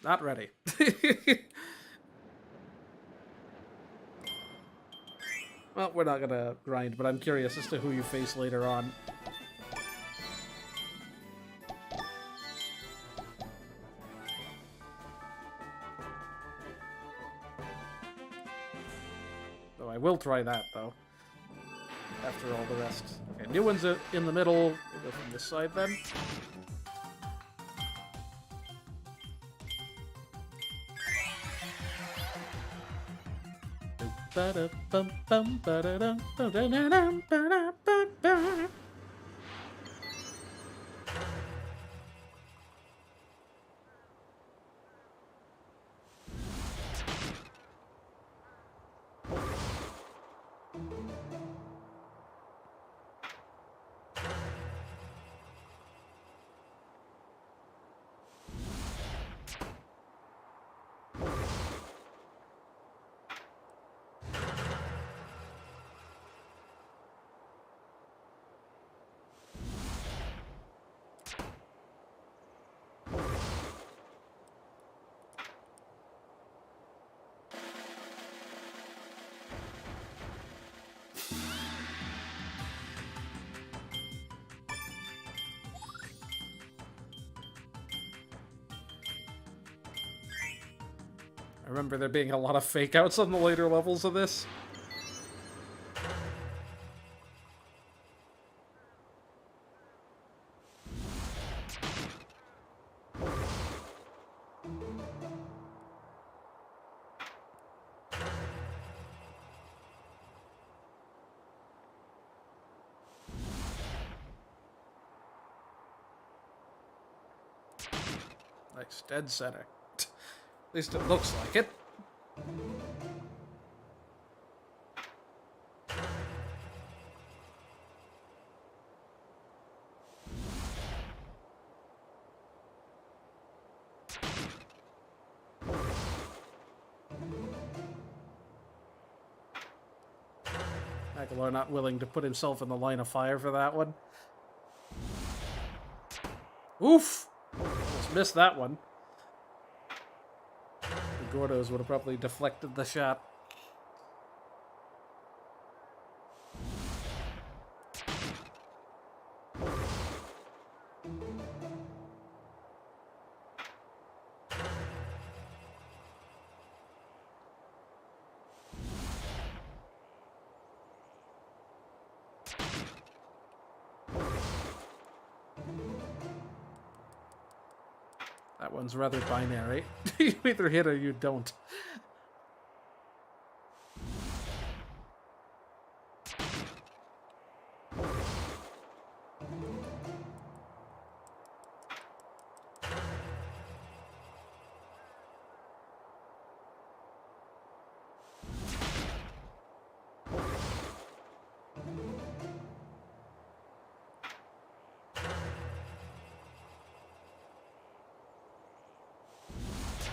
Not ready. Well, we're not gonna grind, but I'm curious as to who you face later on. Though I will try that, though. After all the rest. Okay, new one's in the middle. We'll go from this side, then. I remember there being a lot of fake outs on the later levels of this. Nice, dead center. At least it looks like it. Aguilar not willing to put himself in the line of fire for that one. Oof! Almost missed that one. The Gordos would have probably deflected the shot. That one's rather binary. You either hit or you don't.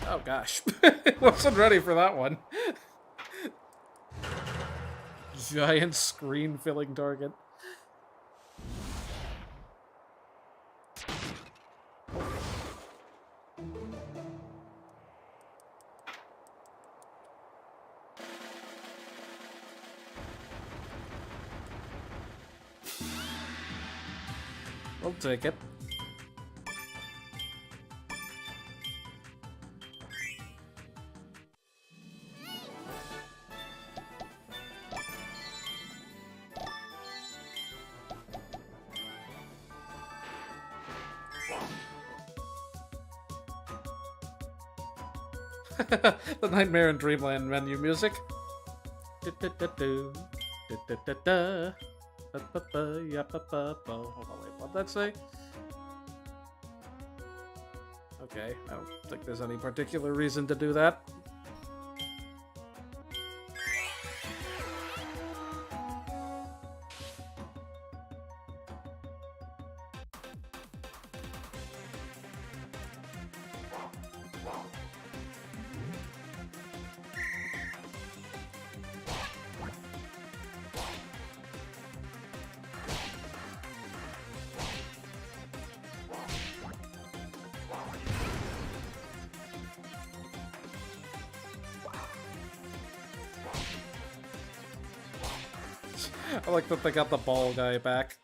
Oh gosh, wasn't ready for that one. Giant screen-filling target. I'll take it. The Nightmare in Dreamland menu music. Hold on, wait, what'd that say? Okay, I don't think there's any particular reason to do that. I like that they got the ball guy back.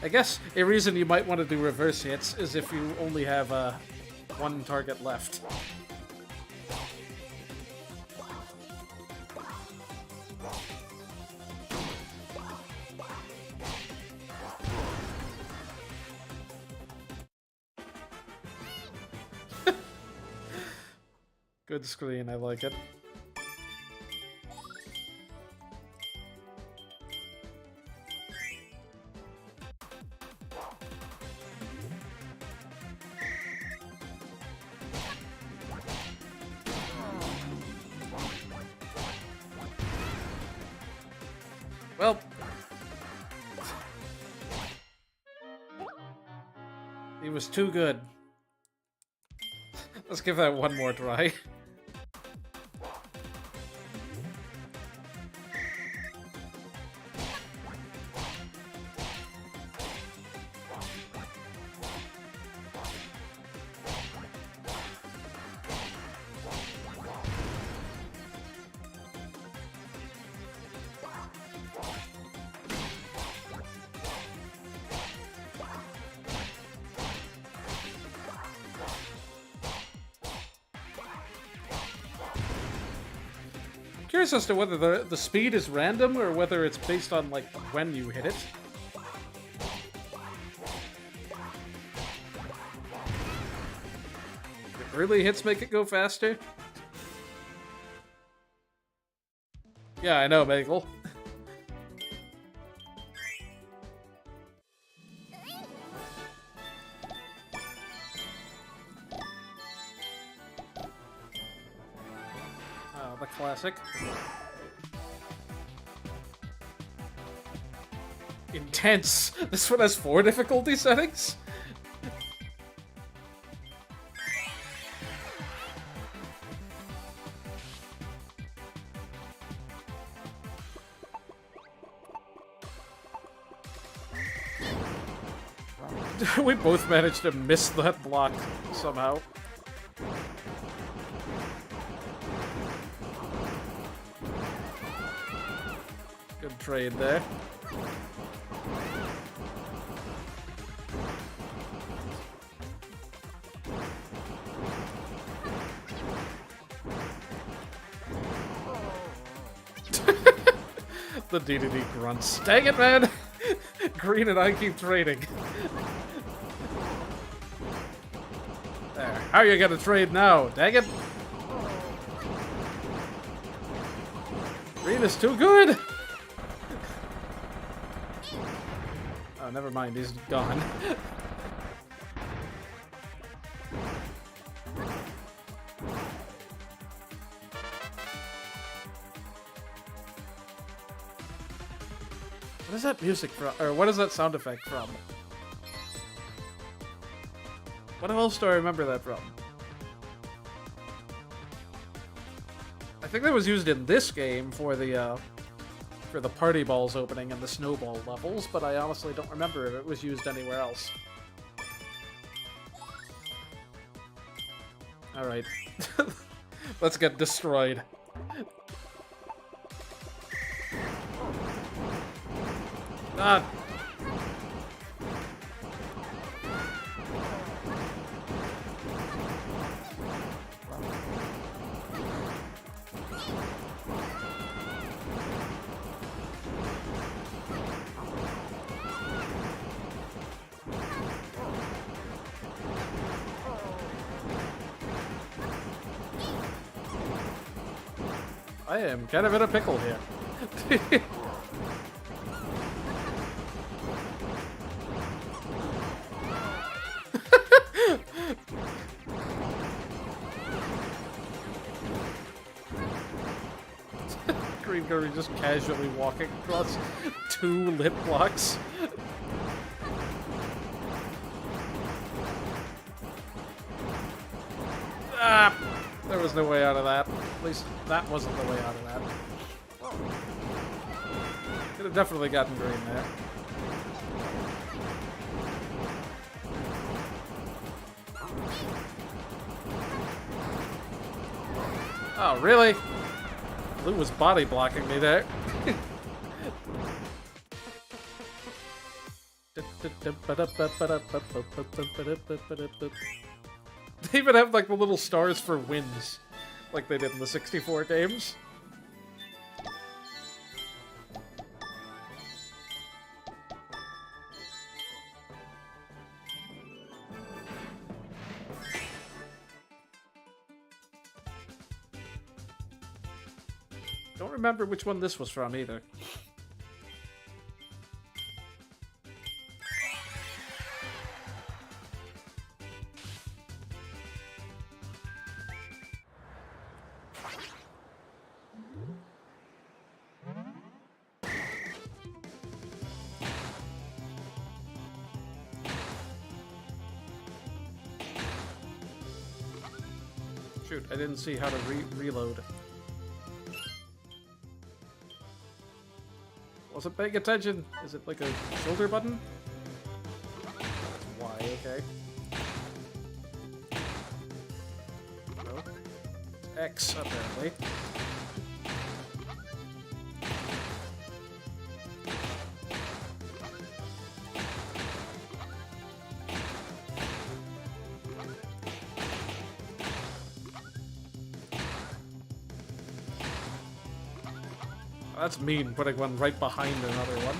I guess a reason you might want to do reverse hits is if you only have one target left. Good screen, I like it. Well, he was too good. Let's give that one more try. Curious as to whether the speed is random or whether it's based on, like, when you hit it. If early hits make it go faster? Yeah, I know, Bagel. The classic. Intense! This one has 4 difficulty settings? We both managed to miss that block somehow. Good trade there. The DDD grunts. Dang it, man! Green and I keep trading. There. How are you gonna trade now? Dang it! Green is too good! Oh, never mind, he's gone. What is that music from? Or what is that sound effect from? What else do I remember that from? I think that was used in this game for the party balls opening and the snowball levels, but I honestly don't remember if it was used anywhere else. Alright. Let's get destroyed. God. I am kind of in a pickle here. Green Kirby just casually walking across 2 lit blocks. Ah! There was no way out of that. At least that wasn't the way out of that. Could have definitely gotten green there. Oh, really? Blue was body blocking me there. They even have like the little stars for wins, like they did in the 64 games. Don't remember which one this was from either. Shoot, I didn't see how to reload. Wasn't paying attention. Is it like a shoulder button? That's Y, okay. No. It's X, apparently. That's mean, putting one right behind another one.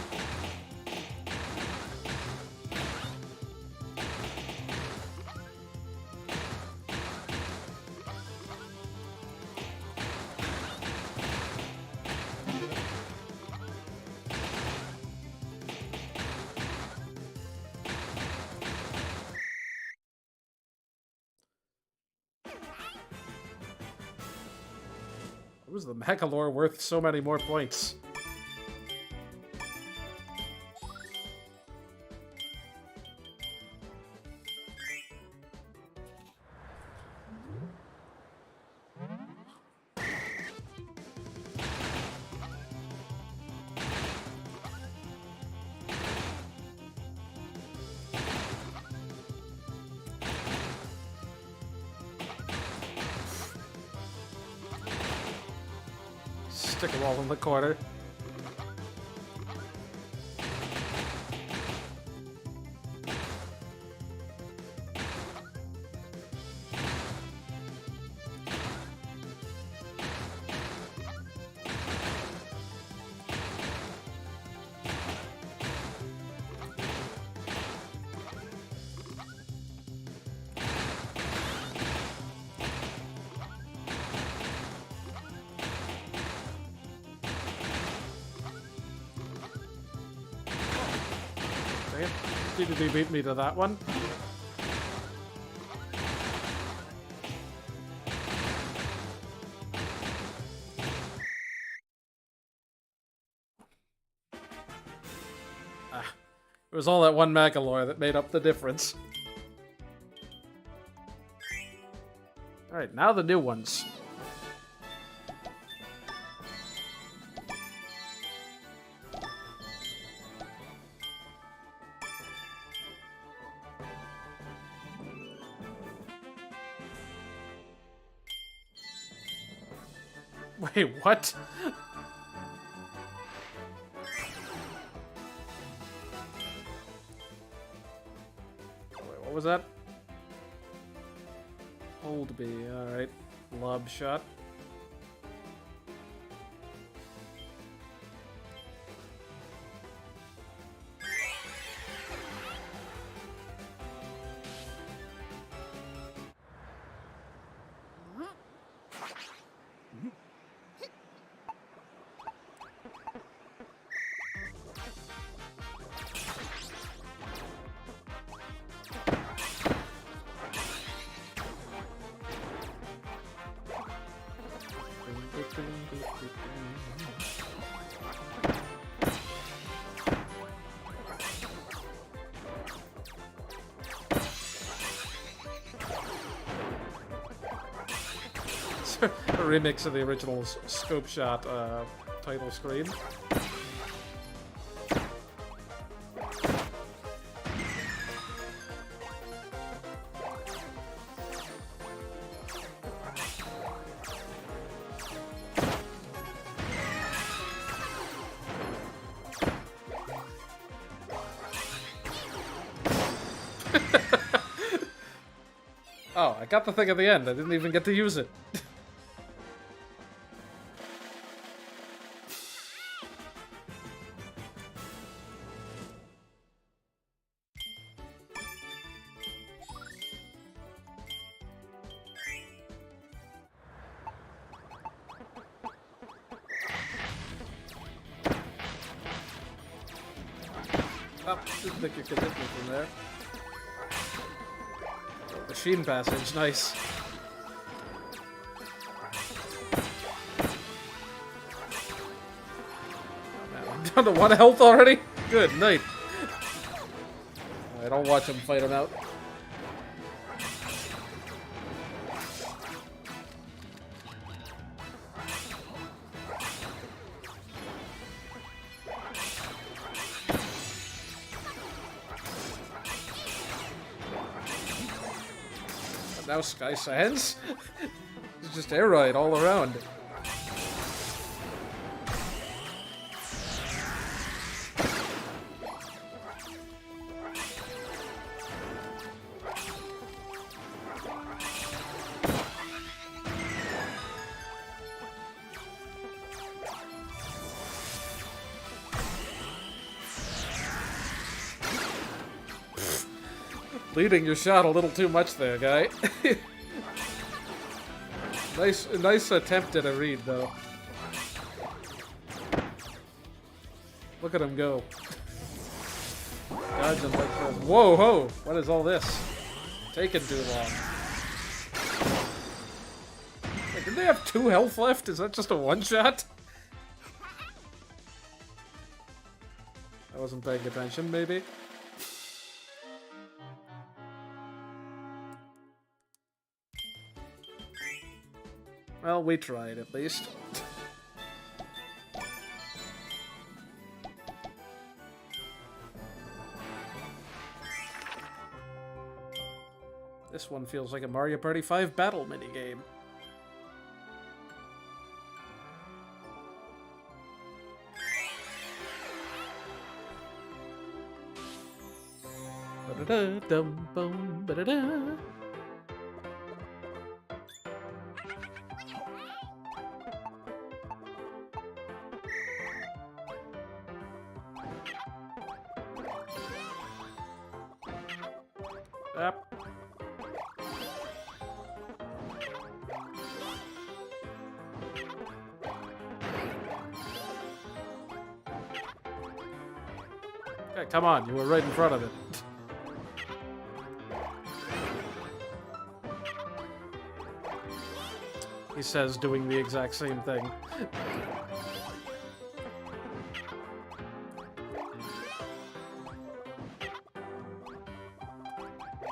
Was the Mechalore worth so many more points? Stick them all in the corner. Did he beat me to that one? It was all that one Mechalore that made up the difference. Alright, now the new ones. Wait, what? Wait, what was that? Hold B, alright. Lob shot. A remix of the original scope shot title screen. Oh, I got the thing at the end. I didn't even get to use it. Oh, didn't think you could hit me from there. Machine passage, nice. I'm down to 1 health already? Good night. Alright, I'll watch him fight him out. Now Sky Science? It's just air ride all around. Leading your shot a little too much there, guy. Nice attempt at a read, though. Look at him go. Dodging like this. Whoa, ho! What is all this? Taking too long. Wait, did they have 2 health left? Is that just a one-shot? I wasn't paying attention, maybe. Well, we tried, at least. This one feels like a Mario Party 5 battle minigame. Ba-da-da-dum-bum, ba-da-da. Yep. Okay, come on, you were right in front of it. He says, doing the exact same thing.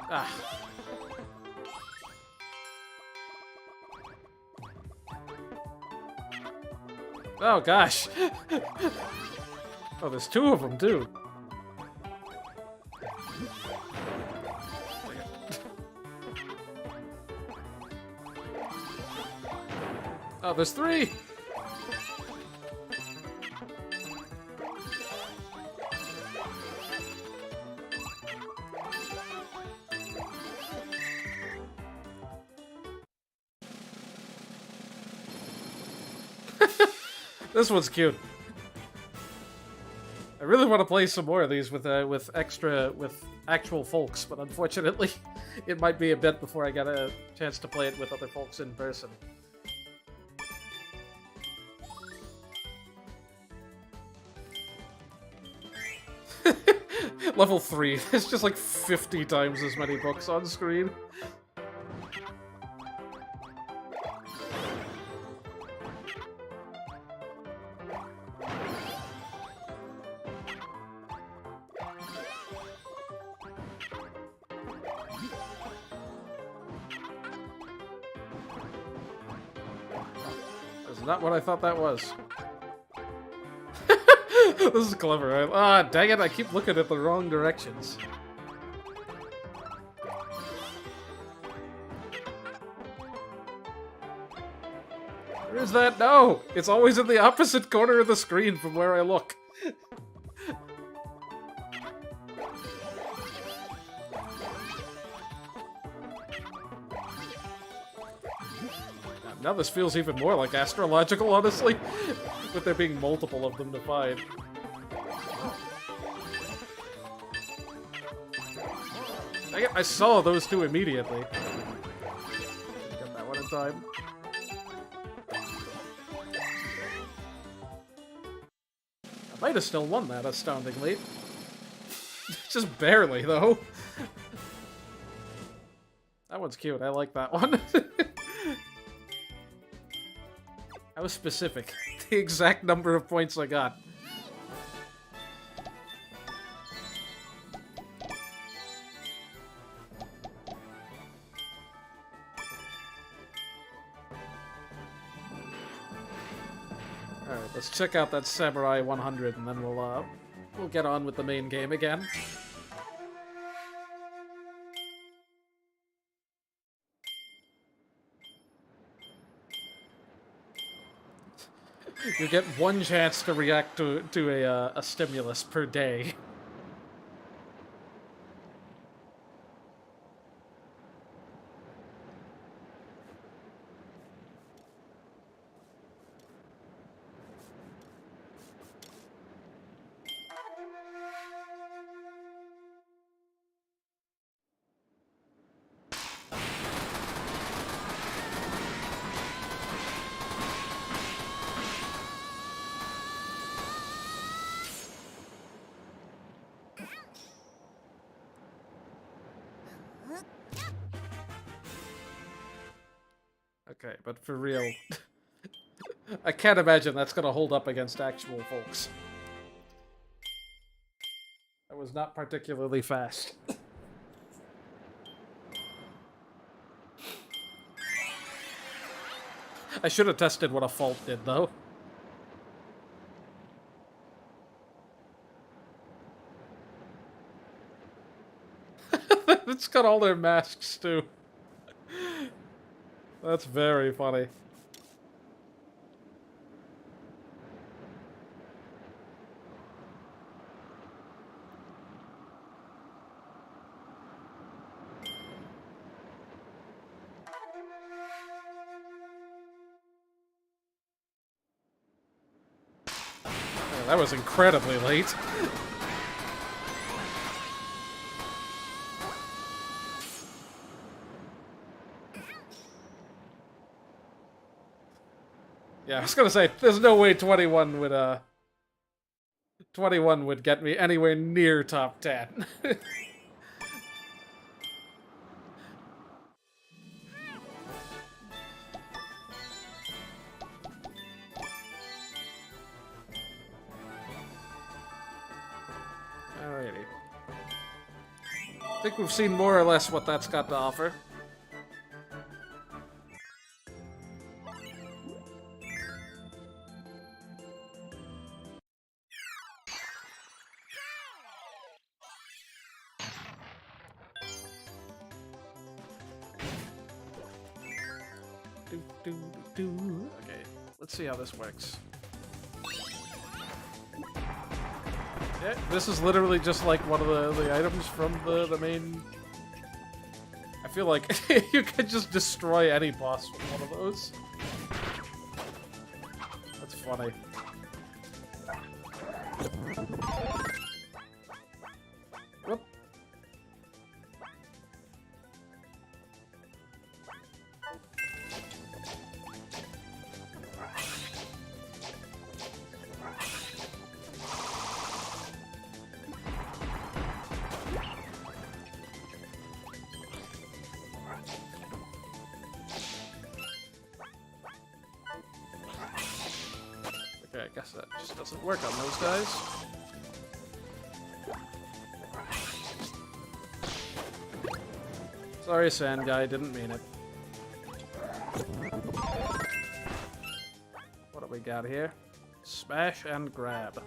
Ah. Oh gosh. Oh, there's 2 of them too. Oh, there's 3. This one's cute. I really want to play some more of these with actual folks, but unfortunately, it might be a bit before I get a chance to play it with other folks in person. Level 3. There's just like 50 times as many books on screen. That's not what I thought that was. This is clever. Dang it, I keep looking at the wrong directions. Where is that? No! It's always in the opposite corner of the screen from where I look. Now this feels even more like astrological, honestly, with there being multiple of them to find. I saw those two immediately. Got that one in time. I might have still won that, astoundingly. Just barely, though. That one's cute, I like that one. I was specific. The exact number of points I got. Alright, let's check out that Samurai 100 and then we'll get on with the main game again. You get one chance to react to a stimulus per day. Okay, but for real, I can't imagine that's gonna hold up against actual folks. That was not particularly fast. I should have tested what a fault did, though. It's got all their masks, too. That's very funny. Oh, that was incredibly late. Yeah, I was gonna say, there's no way 21 would get me anywhere near top 10. Alrighty. I think we've seen more or less what that's got to offer. Okay, let's see how this works. Yeah, this is literally just like one of the items from the main... I feel like you could just destroy any boss with one of those. That's funny. Whoop. Okay, I guess that just doesn't work on those guys. Sorry, sand guy, didn't mean it. we got here? Smash and grab.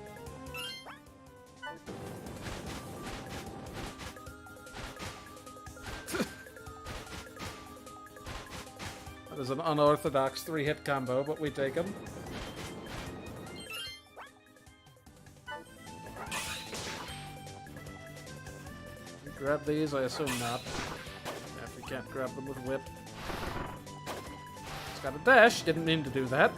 That is an unorthodox 3-hit combo, but we take them. Grab these? I assume not. If you can't grab them with whip. It's got a dash. Didn't mean to do that.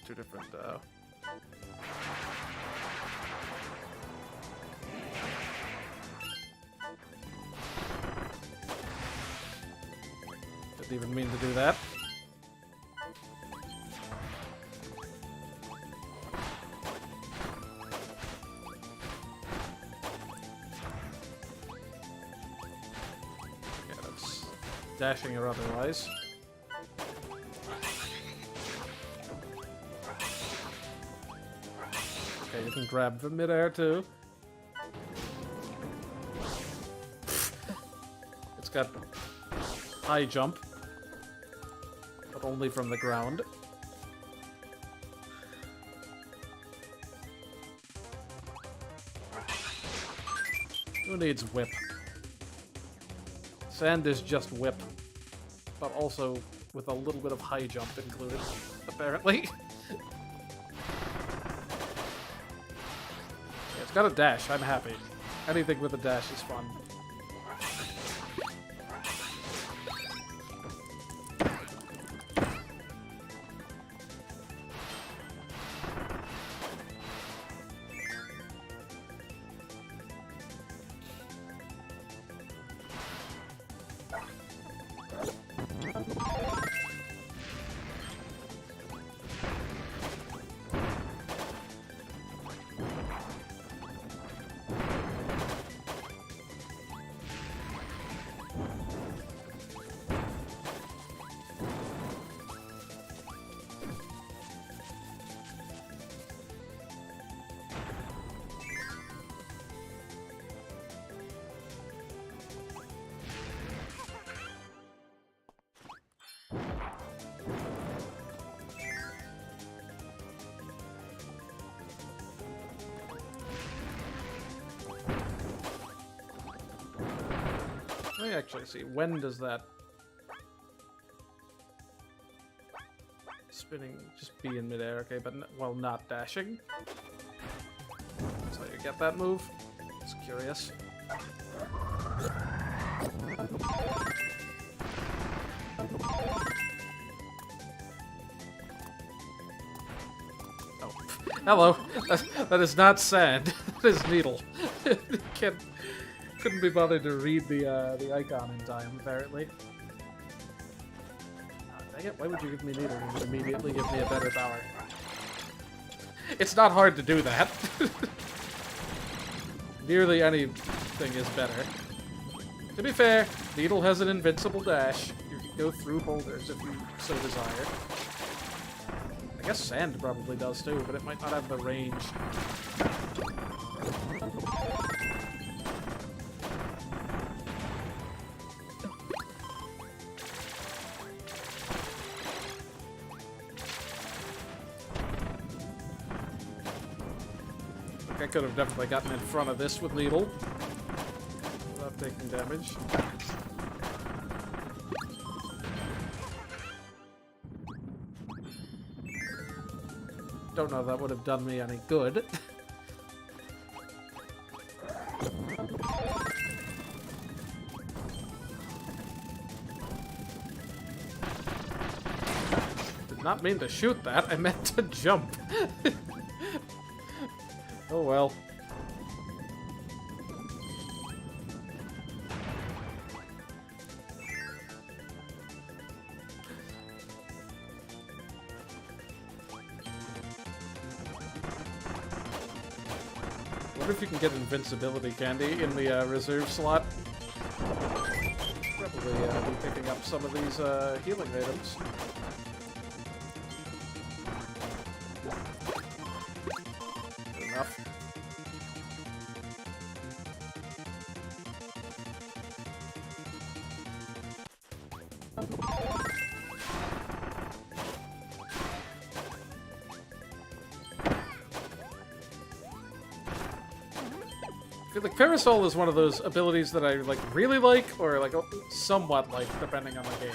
Two different, Didn't even mean to do that. Yeah, that's dashing or otherwise. Okay, you can grab from midair too. It's got high jump, but only from the ground. Who needs whip? Sand is just whip, but also with a little bit of high jump included, apparently. It's got a dash, I'm happy. Anything with a dash is fun. Let me actually see, when does that spinning just be in midair? Okay, but while not dashing. So you get that move? Just curious. Oh, hello. That is not sand. That is needle. Couldn't be bothered to read the icon in time, apparently. Oh, dang it, why would you give me needle and immediately give me a better power? It's not hard to do that. Nearly anything is better. To be fair, needle has an invincible dash. You can go through boulders if you so desire. I guess sand probably does too, but it might not have the range. I could have definitely gotten in front of this with needle without taking damage. Don't know if that would have done me any good. Did not mean to shoot that, I meant to jump. Oh well. What if you can get invincibility candy in the reserve slot? Probably be picking up some of these healing items. feel like Parasol is one of those abilities that I like really like, or like somewhat like, depending on the game.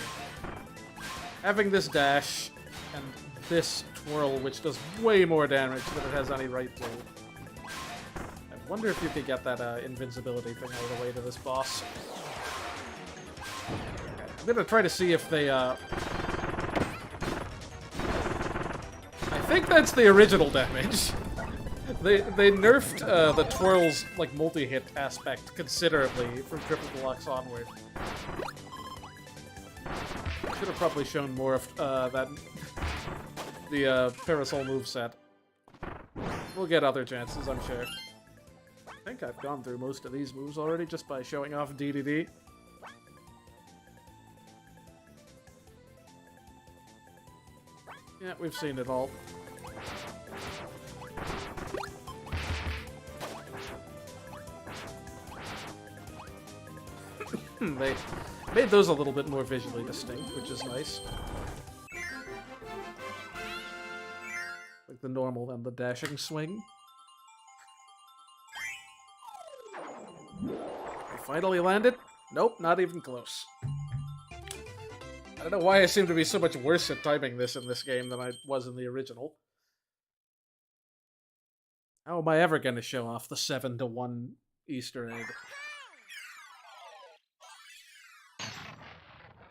Having this dash and this twirl, which does way more damage than it has any right to. I wonder if you could get that invincibility thing out of the way to this boss. Okay. I'm gonna try to see if they I think that's the original damage. They nerfed the twirl's like multi-hit aspect considerably from Triple Deluxe onward. Should have probably shown more of that the Parasol moveset. We'll get other chances, I'm sure. I think I've gone through most of these moves already just by showing off DDD. Yeah, we've seen it all. They made those a little bit more visually distinct, which is nice. Like the normal and the dashing swing. I finally landed? Nope, not even close. I don't know why I seem to be so much worse at timing this in this game than I was in the original. How am I ever going to show off the 7-to-1 Easter egg?